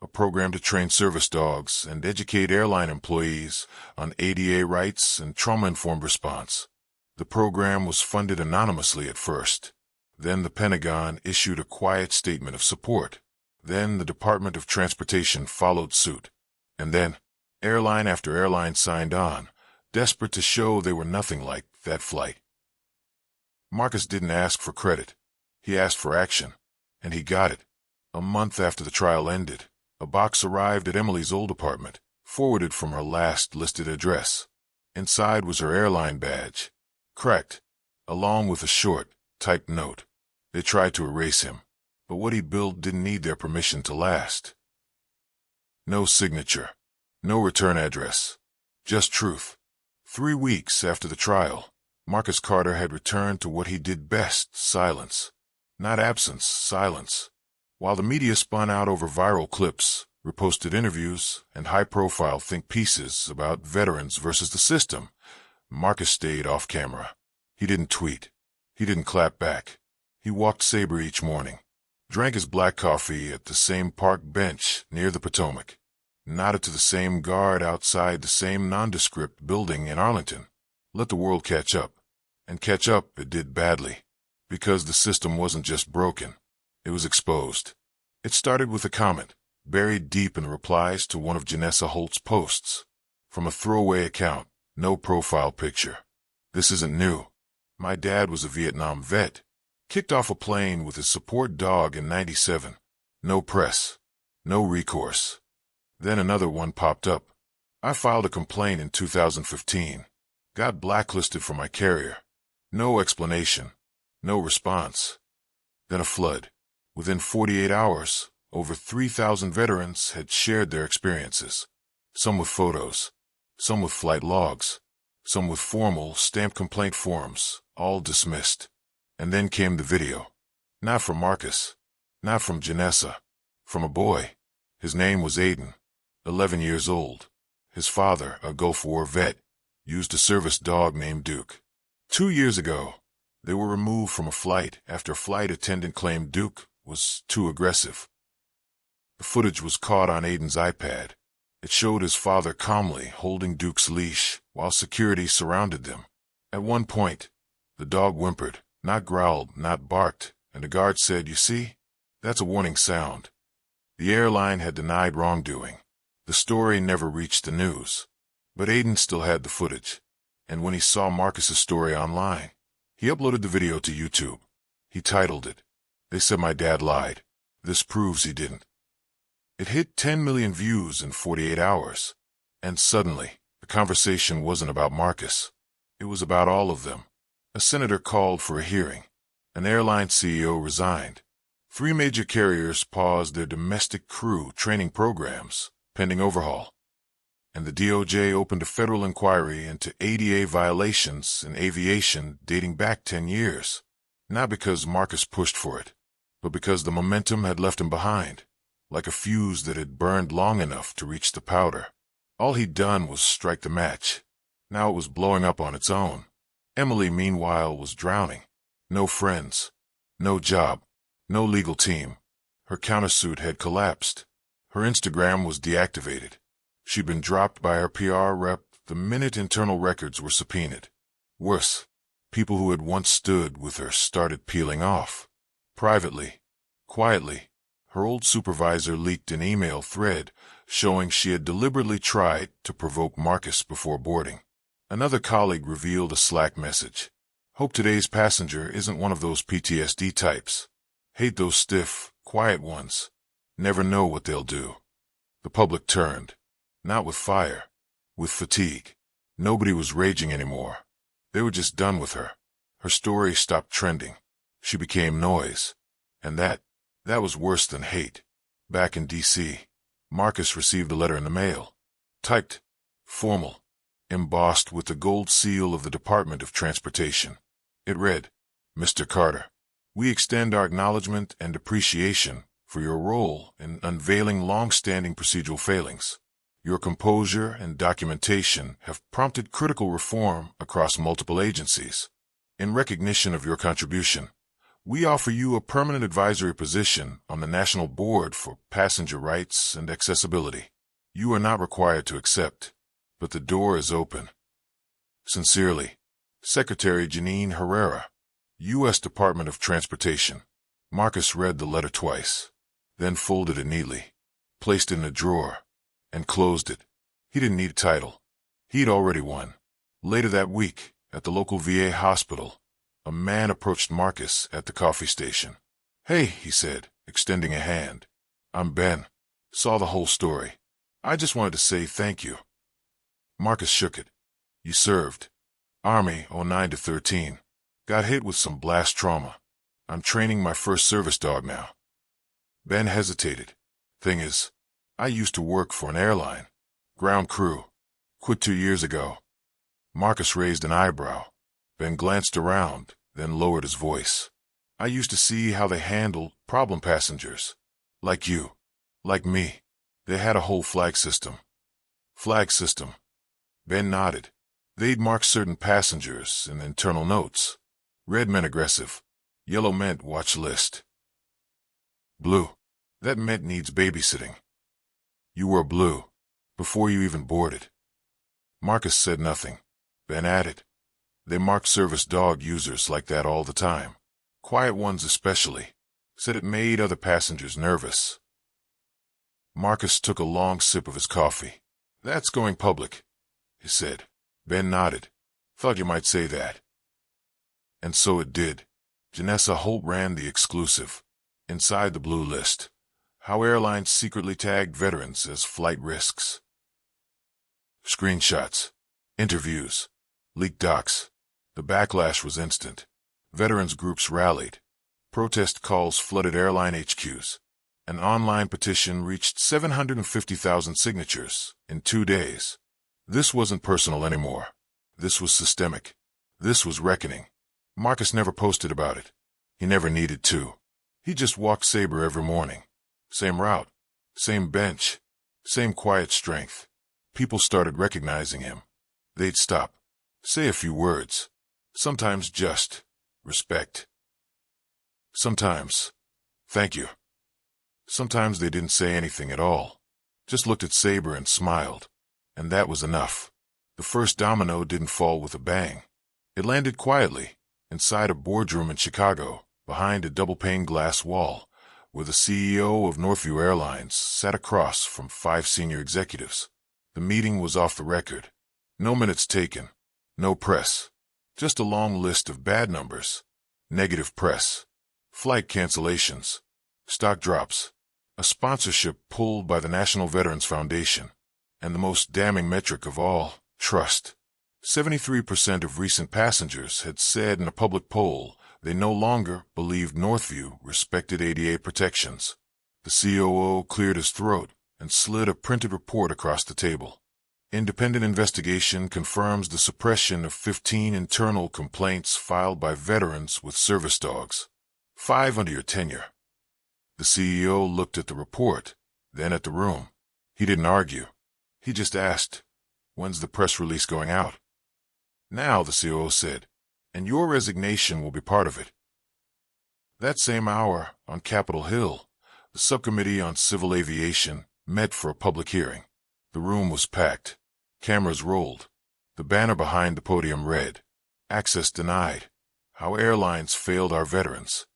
a program to train service dogs and educate airline employees on ADA rights and trauma-informed response. The program was funded anonymously at first. Then the Pentagon issued a quiet statement of support. Then the Department of Transportation followed suit. And then, airline after airline signed on, desperate to show they were nothing like that flight. Marcus didn't ask for credit. He asked for action, and he got it. A month after the trial ended, a box arrived at Emily's old apartment, forwarded from her last listed address. Inside was her airline badge, cracked, along with a short, typed note. They tried to erase him, but what he built didn't need their permission to last. No signature, no return address, just truth. 3 weeks after the trial, Marcus Carter had returned to what he did best, silence. Not absence, silence. While the media spun out over viral clips, reposted interviews, and high-profile think pieces about veterans versus the system, Marcus stayed off camera. He didn't tweet. He didn't clap back. He walked Saber each morning, drank his black coffee at the same park bench near the Potomac, nodded to the same guard outside the same nondescript building in Arlington. Let the world catch up. And catch up it did badly, because the system wasn't just broken. It was exposed. It started with a comment, buried deep in the replies to one of Janessa Holt's posts. From a throwaway account, no profile picture. This isn't new. My dad was a Vietnam vet. Kicked off a plane with his support dog in '97. No press. No recourse. Then another one popped up. I filed a complaint in 2015. Got blacklisted from my carrier. No explanation. No response. Then a flood. Within 48 hours, over 3,000 veterans had shared their experiences. Some with photos, some with flight logs, some with formal, stamped complaint forms, all dismissed. And then came the video. Not from Marcus, not from Janessa, from a boy. His name was Aiden, 11 years old. His father, a Gulf War vet, used a service dog named Duke. 2 years ago, they were removed from a flight after a flight attendant claimed Duke was too aggressive. The footage was caught on Aiden's iPad. It showed his father calmly holding Duke's leash while security surrounded them. At one point, the dog whimpered, not growled, not barked, and the guard said, "You see? That's a warning sound." The airline had denied wrongdoing. The story never reached the news. But Aiden still had the footage. And when he saw Marcus's story online, he uploaded the video to YouTube. He titled it, "They said my dad lied. This proves he didn't." It hit 10 million views in 48 hours. And suddenly, the conversation wasn't about Marcus. It was about all of them. A senator called for a hearing. An airline CEO resigned. 3 major carriers paused their domestic crew training programs, pending overhaul. And the DOJ opened a federal inquiry into ADA violations in aviation dating back 10 years. Not because Marcus pushed for it, but because the momentum had left him behind, like a fuse that had burned long enough to reach the powder. All he'd done was strike the match. Now it was blowing up on its own. Emily, meanwhile, was drowning. No friends, no job, no legal team. Her countersuit had collapsed. Her Instagram was deactivated. She'd been dropped by her PR rep the minute internal records were subpoenaed. Worse, people who had once stood with her started peeling off. Privately, quietly, her old supervisor leaked an email thread showing she had deliberately tried to provoke Marcus before boarding. Another colleague revealed a Slack message. "Hope today's passenger isn't one of those PTSD types. Hate those stiff, quiet ones. Never know what they'll do." The public turned. Not with fire, with fatigue. Nobody was raging anymore. They were just done with her. Her story stopped trending. She became noise. And that was worse than hate. Back in D.C., Marcus received a letter in the mail. Typed, formal, embossed with the gold seal of the Department of Transportation. It read, "Mr. Carter, we extend our acknowledgement and appreciation for your role in unveiling long-standing procedural failings. Your composure and documentation have prompted critical reform across multiple agencies. In recognition of your contribution, we offer you a permanent advisory position on the National Board for Passenger Rights and Accessibility. You are not required to accept, but the door is open. Sincerely, Secretary Janine Herrera, U.S. Department of Transportation." Marcus read the letter twice, then folded it neatly, placed it in a drawer, and closed it. He didn't need a title. He'd already won. Later that week, at the local VA hospital, a man approached Marcus at the coffee station. "Hey," he said, extending a hand. "I'm Ben. Saw the whole story. I just wanted to say thank you." Marcus shook it. "You served. Army, 09 to 13. Got hit with some blast trauma. I'm training my first service dog now." Ben hesitated. "Thing is, I used to work for an airline. Ground crew. Quit 2 years ago." Marcus raised an eyebrow. Ben glanced around, then lowered his voice. "I used to see how they handled problem passengers. Like you. Like me. They had a whole flag system." "Flag system." Ben nodded. They'd mark certain passengers in internal notes. Red meant aggressive. Yellow meant watch list. Blue. That meant needs babysitting. You were blue, before you even boarded. Marcus said nothing. Ben added, "They mark service dog users like that all the time. Quiet ones especially. Said it made other passengers nervous." Marcus took a long sip of his coffee. "That's going public," he said. Ben nodded. "Thought you might say that." And so it did. Janessa Holt ran the exclusive. Inside the blue list. How airlines secretly tagged veterans as flight risks. Screenshots. Interviews. Leaked docs. The backlash was instant. Veterans groups rallied. Protest calls flooded airline HQs. An online petition reached 750,000 signatures in 2 days. This wasn't personal anymore. This was systemic. This was reckoning. Marcus never posted about it. He never needed to. He just walked Saber every morning. Same route, same bench, same quiet strength. People started recognizing him. They'd stop, say a few words. Sometimes just respect. Sometimes, thank you. Sometimes they didn't say anything at all. Just looked at Saber and smiled. And that was enough. The first domino didn't fall with a bang. It landed quietly, inside a boardroom in Chicago, behind a double-pane glass wall, where the CEO of Northview Airlines sat across from 5 senior executives. The meeting was off the record. No minutes taken. No press. Just a long list of bad numbers. Negative press. Flight cancellations. Stock drops. A sponsorship pulled by the National Veterans Foundation. And the most damning metric of all, trust. 73% of recent passengers had said in a public poll they no longer believed Northview respected ADA protections. The COO cleared his throat and slid a printed report across the table. Independent investigation confirms the suppression of 15 internal complaints filed by veterans with service dogs. 5 under your tenure. The CEO looked at the report, then at the room. He didn't argue. He just asked, "When's the press release going out?" "Now," the COO said, "and your resignation will be part of it." That same hour, on Capitol Hill, the Subcommittee on Civil Aviation met for a public hearing. The room was packed. Cameras rolled. The banner behind the podium read, "Access denied. How airlines failed our veterans."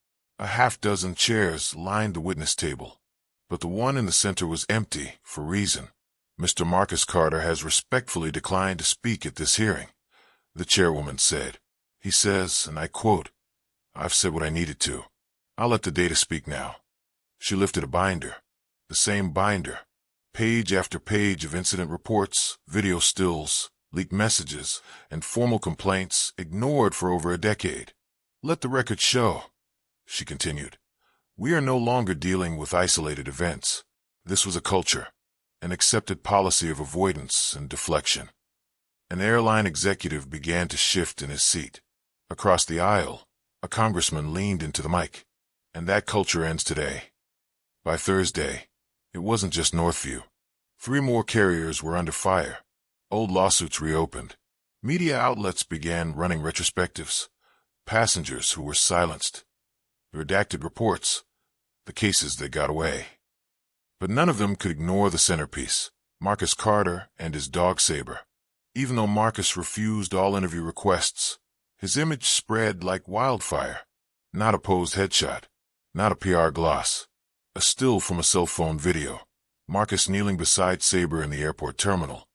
A half-dozen chairs lined the witness table, but the one in the center was empty for reason. "Mr. Marcus Carter has respectfully declined to speak at this hearing," the chairwoman said. "He says, and I quote, 'I've said what I needed to. I'll let the data speak now.'" She lifted a binder. The same binder. Page after page of incident reports, video stills, leaked messages, and formal complaints ignored for over a decade. "Let the record show," she continued. "We are no longer dealing with isolated events. This was a culture, an accepted policy of avoidance and deflection." An airline executive began to shift in his seat. Across the aisle, a congressman leaned into the mic. "And that culture ends today." By Thursday, it wasn't just Northview. 3 more carriers were under fire. Old lawsuits reopened. Media outlets began running retrospectives. Passengers who were silenced. The redacted reports. The cases that got away. But none of them could ignore the centerpiece, Marcus Carter and his dog Saber. Even though Marcus refused all interview requests, his image spread like wildfire. Not a posed headshot. Not a PR gloss. A still from a cell phone video. Marcus kneeling beside Saber in the airport terminal,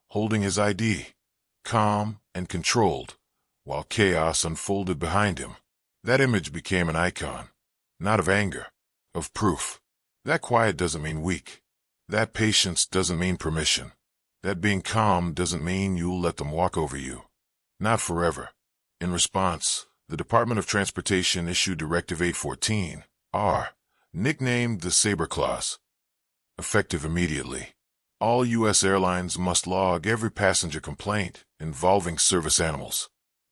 holding his ID, calm and controlled, while chaos unfolded behind him. That image became an icon, not of anger, of proof. That quiet doesn't mean weak. That patience doesn't mean permission. That being calm doesn't mean you'll let them walk over you. Not forever. In response, the Department of Transportation issued Directive 814-R, nicknamed the Saber Clause. Effective immediately. All U.S. airlines must log every passenger complaint involving service animals.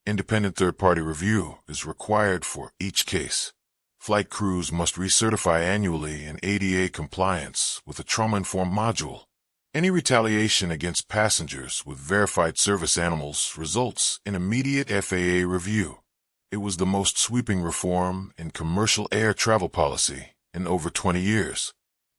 Independent third-party review is required for each case. Flight crews must recertify annually in ADA compliance with a trauma-informed module. Any retaliation against passengers with verified service animals results in immediate FAA review. It was the most sweeping reform in commercial air travel policy in over 20 years.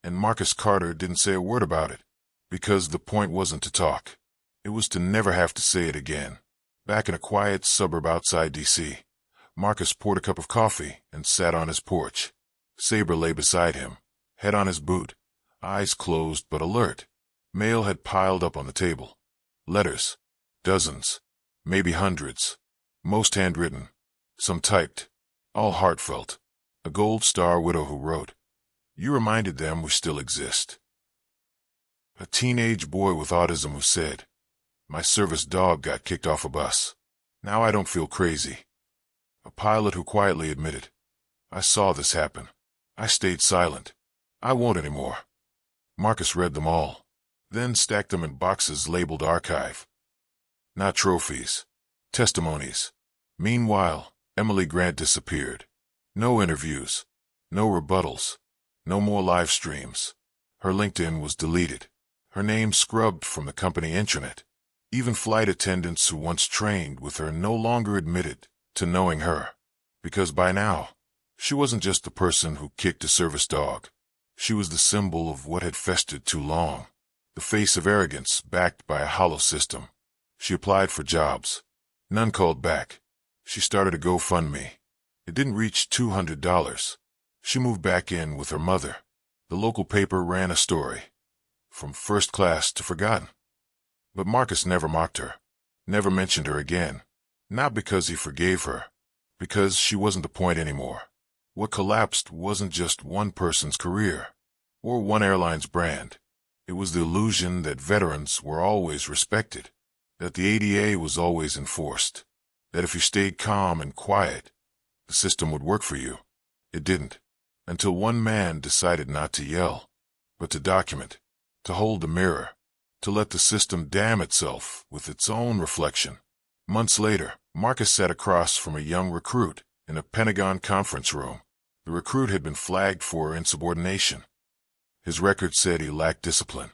And Marcus Carter didn't say a word about it, because the point wasn't to talk. It was to never have to say it again. Back in a quiet suburb outside D.C., Marcus poured a cup of coffee and sat on his porch. Saber lay beside him, head on his boot, eyes closed but alert. Mail had piled up on the table. Letters. Dozens. Maybe hundreds. Most handwritten. Some typed. All heartfelt. A Gold Star widow who wrote, "You reminded them we still exist." A teenage boy with autism who said, "My service dog got kicked off a bus. Now I don't feel crazy." A pilot who quietly admitted, I saw this happen. I stayed silent. I won't anymore. Marcus read them all, then stacked them in boxes labeled archive. Not trophies. Testimonies. Meanwhile, Emily Grant disappeared. No interviews. No rebuttals. No more live streams. Her LinkedIn was deleted. Her name scrubbed from the company intranet. Even flight attendants who once trained with her no longer admitted to knowing her. Because by now, she wasn't just the person who kicked a service dog. She was the symbol of what had festered too long. The face of arrogance backed by a hollow system. She applied for jobs. None called back. She started a GoFundMe. It didn't reach $200. She moved back in with her mother. The local paper ran a story. From first class to forgotten. But Marcus never mocked her. Never mentioned her again. Not because he forgave her. Because she wasn't the point anymore. What collapsed wasn't just one person's career. Or one airline's brand. It was the illusion that veterans were always respected. That the ADA was always enforced. That if you stayed calm and quiet, the system would work for you. It didn't. Until one man decided not to yell, but to document, to hold the mirror, to let the system damn itself with its own reflection. Months later, Marcus sat across from a young recruit in a Pentagon conference room. The recruit had been flagged for insubordination. His record said he lacked discipline.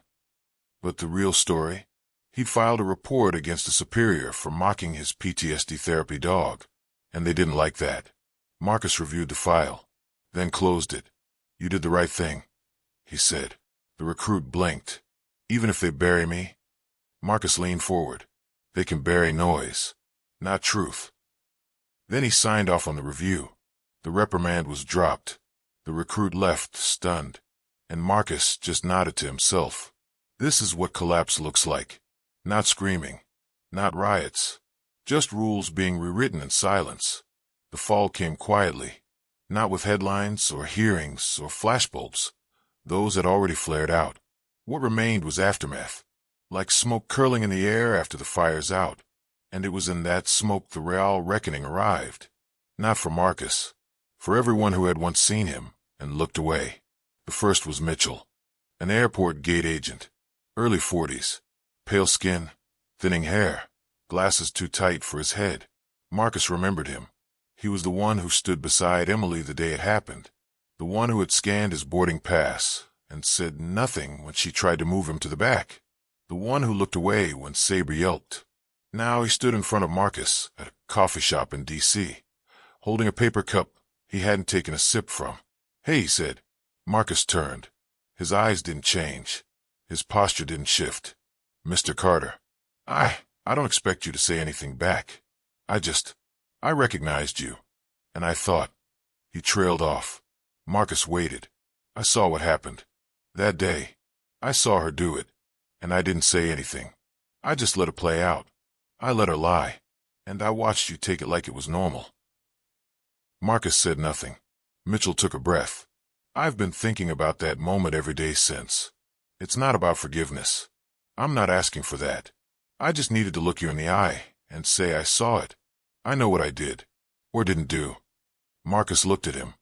But the real story? He'd filed a report against a superior for mocking his PTSD therapy dog, and they didn't like that. Marcus reviewed the file, then closed it. "You did the right thing," he said. The recruit blinked. "Even if they bury me?" Marcus leaned forward. "They can bury noise, not truth." Then he signed off on the review. The reprimand was dropped. The recruit left, stunned, and Marcus just nodded to himself. This is what collapse looks like. Not screaming, not riots, just rules being rewritten in silence. The fall came quietly, not with headlines or hearings or flashbulbs. Those had already flared out. What remained was aftermath, like smoke curling in the air after the fire's out. And it was in that smoke the real reckoning arrived. Not for Marcus, for everyone who had once seen him and looked away. The first was Mitchell, an airport gate agent, early 40s, pale skin, thinning hair, glasses too tight for his head. Marcus remembered him. He was the one who stood beside Emily the day it happened, the one who had scanned his boarding pass and said nothing when she tried to move him to the back, the one who looked away when Saber yelped. Now he stood in front of Marcus at a coffee shop in D.C., holding a paper cup he hadn't taken a sip from. "Hey," he said. Marcus turned. His eyes didn't change. His posture didn't shift. "Mr. Carter, I don't expect you to say anything back. I recognized you, and I thought." He trailed off. Marcus waited. "I saw what happened. That day, I saw her do it, and I didn't say anything. I just let it play out. I let her lie, and I watched you take it like it was normal." Marcus said nothing. Mitchell took a breath. "I've been thinking about that moment every day since. It's not about forgiveness. I'm not asking for that. I just needed to look you in the eye and say I saw it. I know what I did, or didn't do." Marcus looked at him,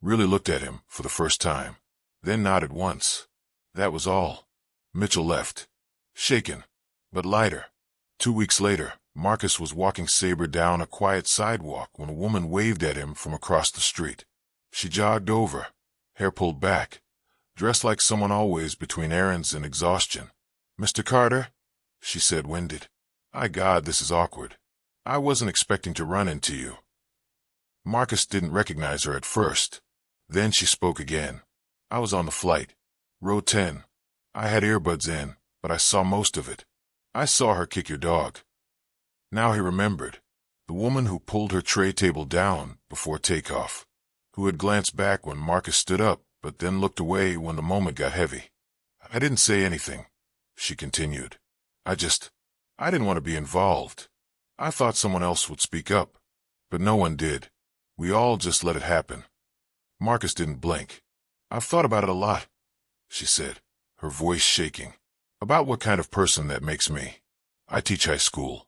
really looked at him for the first time, then nodded once. That was all. Mitchell left, shaken, but lighter. 2 weeks later, Marcus was walking Saber down a quiet sidewalk when a woman waved at him from across the street. She jogged over, hair pulled back, dressed like someone always between errands and exhaustion. "Mr. Carter," she said, winded. God, this is awkward. I wasn't expecting to run into you." Marcus didn't recognize her at first. Then she spoke again. "I was on the flight. Row 10. I had earbuds in, but I saw most of it. I saw her kick your dog." Now he remembered. The woman who pulled her tray table down before takeoff, who had glanced back when Marcus stood up, but then looked away when the moment got heavy. "I didn't say anything," she continued. I didn't want to be involved. I thought someone else would speak up, but no one did. We all just let it happen." Marcus didn't blink. "I've thought about it a lot," she said, her voice shaking, "about what kind of person that makes me. I teach high school.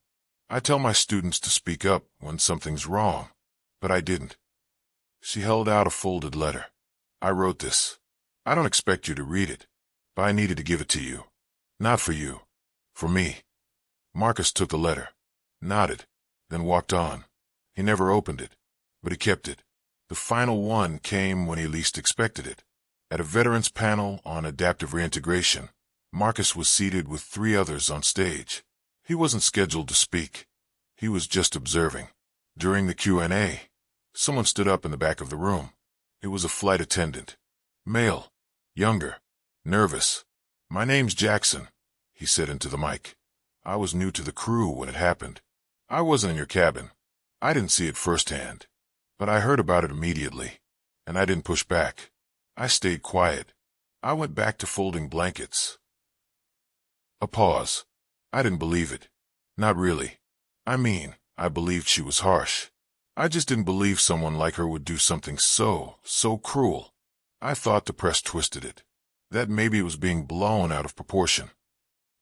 I tell my students to speak up when something's wrong, but I didn't." She held out a folded letter. I wrote this. I don't expect you to read it, but I needed to give it to you. Not for you. For me. Marcus took the letter, nodded, then walked on. He never opened it, but he kept it. The final one came when he least expected it. At a veterans panel on adaptive reintegration, Marcus was seated with 3 others on stage. He wasn't scheduled to speak. He was just observing. During the Q&A, someone stood up in the back of the room. It was a flight attendant. Male. Younger. Nervous. "My name's Jackson," he said into the mic. "I was new to the crew when it happened. I wasn't in your cabin. I didn't see it firsthand. But I heard about it immediately. And I didn't push back. I stayed quiet. I went back to folding blankets." A pause. I didn't believe it. Not really. I mean, I believed she was harsh. I just didn't believe someone like her would do something so cruel. I thought the press twisted it. That maybe it was being blown out of proportion.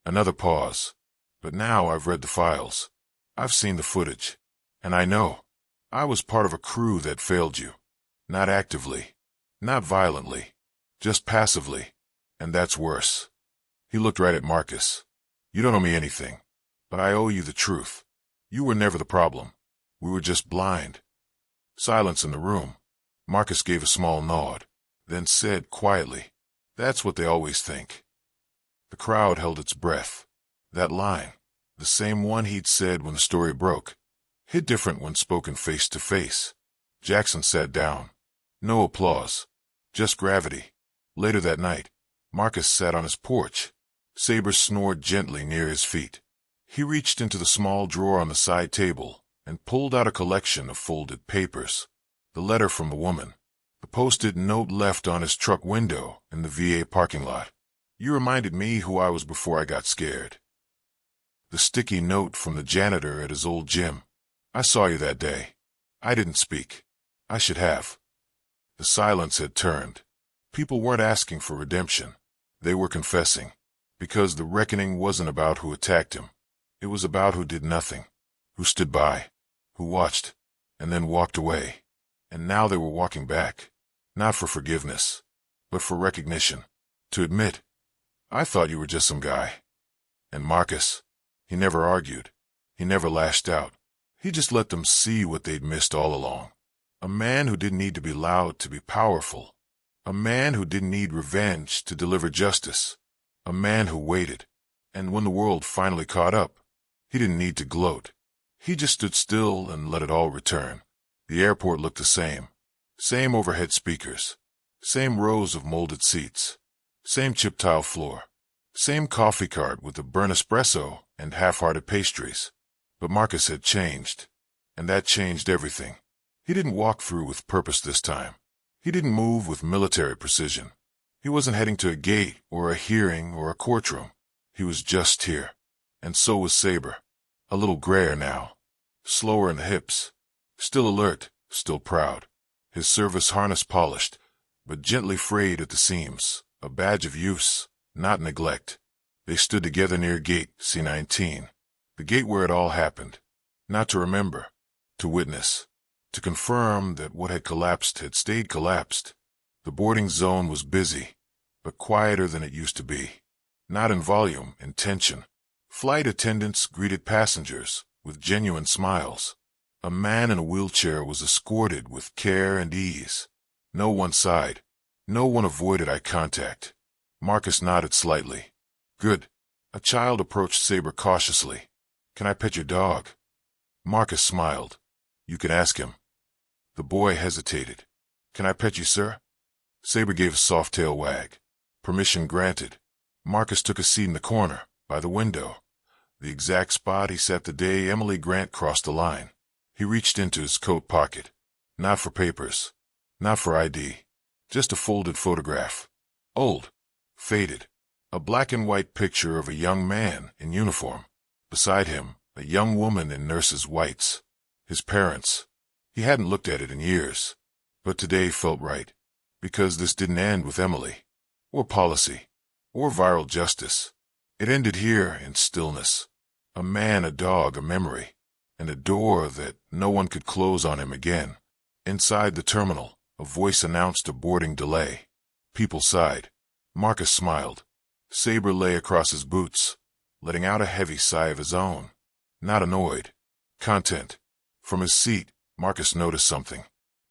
Another pause. But now I've read the files. I've seen the footage. And I know. I was part of a crew that failed you. Not actively. Not violently. Just passively. And that's worse. He looked right at Marcus. "You don't owe me anything. But I owe you the truth. You were never the problem. We were just blind." Silence in the room. Marcus gave a small nod, then said quietly, "That's what they always think." The crowd held its breath. That line, the same one he'd said when the story broke, hit different when spoken face to face. Jackson sat down. No applause. Just gravity. Later that night, Marcus sat on his porch. Saber snored gently near his feet. He reached into the small drawer on the side table and pulled out a collection of folded papers. The letter from the woman. The post-it note left on his truck window in the VA parking lot. "You reminded me who I was before I got scared." The sticky note from the janitor at his old gym. "I saw you that day. I didn't speak. I should have." The silence had turned. People weren't asking for redemption. They were confessing. Because the reckoning wasn't about who attacked him. It was about who did nothing. Who stood by. Who watched. And then walked away. And now they were walking back. Not for forgiveness. But for recognition. To admit, "I thought you were just some guy." And Marcus, he never argued. He never lashed out. He just let them see what they'd missed all along. A man who didn't need to be loud to be powerful. A man who didn't need revenge to deliver justice. A man who waited. And when the world finally caught up, he didn't need to gloat. He just stood still and let it all return. The airport looked the same. Same overhead speakers. Same rows of molded seats. Same chip tile floor. Same coffee cart with the burnt espresso and half-hearted pastries. But Marcus had changed. And that changed everything. He didn't walk through with purpose this time. He didn't move with military precision. He wasn't heading to a gate or a hearing or a courtroom. He was just here. And so was Saber. A little grayer now. Slower in the hips. Still alert, still proud. His service harness polished, but gently frayed at the seams. A badge of use, not neglect. They stood together near gate C-19. The gate where it all happened. Not to remember. To witness. To confirm that what had collapsed had stayed collapsed. The boarding zone was busy, but quieter than it used to be. Not in volume, in tension. Flight attendants greeted passengers with genuine smiles. A man in a wheelchair was escorted with care and ease. No one sighed. No one avoided eye contact. Marcus nodded slightly. "Good." A child approached Saber cautiously. "Can I pet your dog?" Marcus smiled. "You can ask him." The boy hesitated. "Can I pet you, sir?" Saber gave a soft tail wag. Permission granted. Marcus took a seat in the corner, by the window. The exact spot he sat the day Emily Grant crossed the line. He reached into his coat pocket. Not for papers. Not for ID. Just a folded photograph. Old. Faded. A black and white picture of a young man in uniform. Beside him, a young woman in nurse's whites. His parents. He hadn't looked at it in years. But today felt right. Because this didn't end with Emily. Or policy. Or viral justice. It ended here in stillness. A man, a dog, a memory. And a door that no one could close on him again. Inside the terminal, a voice announced a boarding delay. People sighed. Marcus smiled. Saber lay across his boots, letting out a heavy sigh of his own. Not annoyed. Content. From his seat, Marcus noticed something.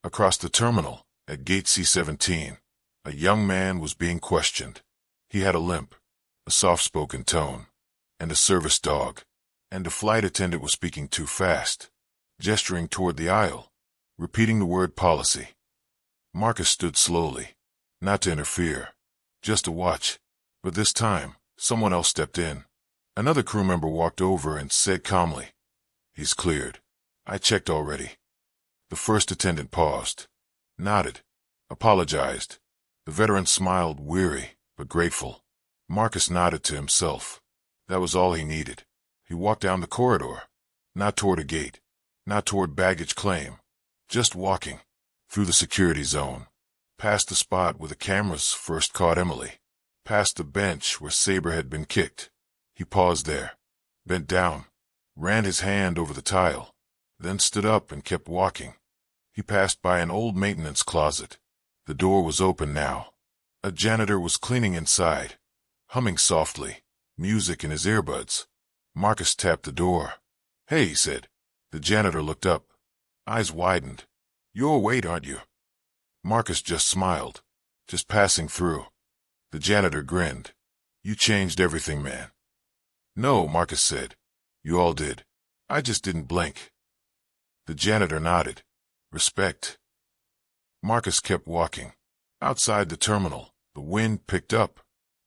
Across the terminal, at gate C-17, a young man was being questioned. He had a limp, a soft-spoken tone, and a service dog, and the flight attendant was speaking too fast, gesturing toward the aisle, repeating the word policy. Marcus stood slowly, not to interfere, just to watch, but this time, someone else stepped in. Another crew member walked over and said calmly, "He's cleared. I checked already." The first attendant paused, nodded, apologized. The veteran smiled, weary but grateful. Marcus nodded to himself. That was all he needed. He walked down the corridor, not toward a gate, not toward baggage claim, just walking, through the security zone, past the spot where the cameras first caught Emily, past the bench where Saber had been kicked. He paused there, bent down, ran his hand over the tile, then stood up and kept walking. He passed by an old maintenance closet. The door was open now. A janitor was cleaning inside, humming softly, music in his earbuds. Marcus tapped the door. "Hey," he said. The janitor looked up. Eyes widened. "You're Wade, aren't you?" Marcus just smiled. "Just passing through." The janitor grinned. "You changed everything, man." "No," Marcus said. "You all did. I just didn't blink." The janitor nodded. "Respect." Marcus kept walking. Outside the terminal, the wind picked up.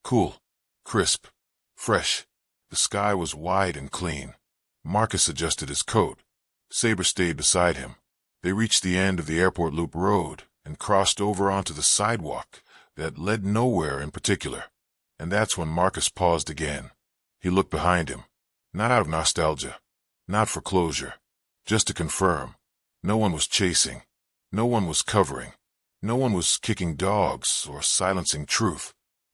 Cool, crisp, fresh. The sky was wide and clean. Marcus adjusted his coat. Saber stayed beside him. They reached the end of the airport loop road and crossed over onto the sidewalk that led nowhere in particular. And that's when Marcus paused again. He looked behind him, not out of nostalgia, not for closure, just to confirm. No one was chasing. No one was covering. No one was kicking dogs or silencing truth.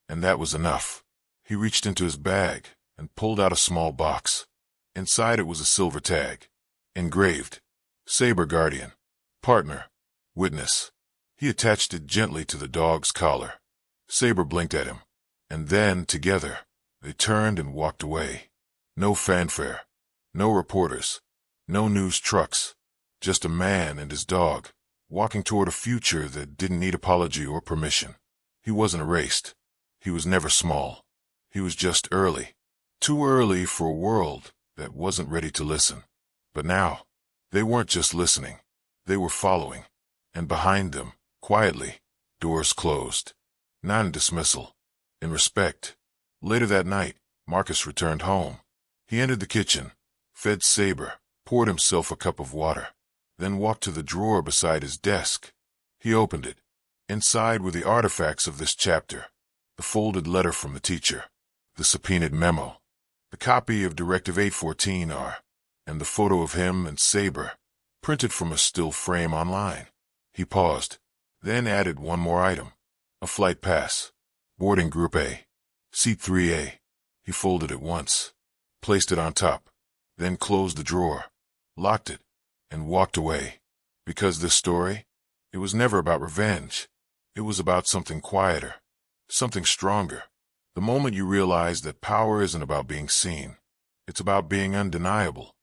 And that was enough. He reached into his bag and pulled out a small box. Inside it was a silver tag, engraved, Saber Guardian, Partner, Witness. He attached it gently to the dog's collar. Saber blinked at him, and then, together, they turned and walked away. No fanfare, no reporters, no news trucks, just a man and his dog, walking toward a future that didn't need apology or permission. He wasn't erased. He was never small. He was just early. Too early for a world that wasn't ready to listen. But now, they weren't just listening. They were following. And behind them, quietly, doors closed. Not in dismissal, in respect. Later that night, Marcus returned home. He entered the kitchen, fed Saber, poured himself a cup of water, then walked to the drawer beside his desk. He opened it. Inside were the artifacts of this chapter: the folded letter from the teacher, the subpoenaed memo, the copy of Directive 814R, and the photo of him and Saber, printed from a still frame online. He paused, then added one more item: a flight pass, boarding Group A, Seat 3A. He folded it once, placed it on top, then closed the drawer, locked it, and walked away. Because this story, it was never about revenge. It was about something quieter, something stronger. The moment you realize that power isn't about being seen. It's about being undeniable.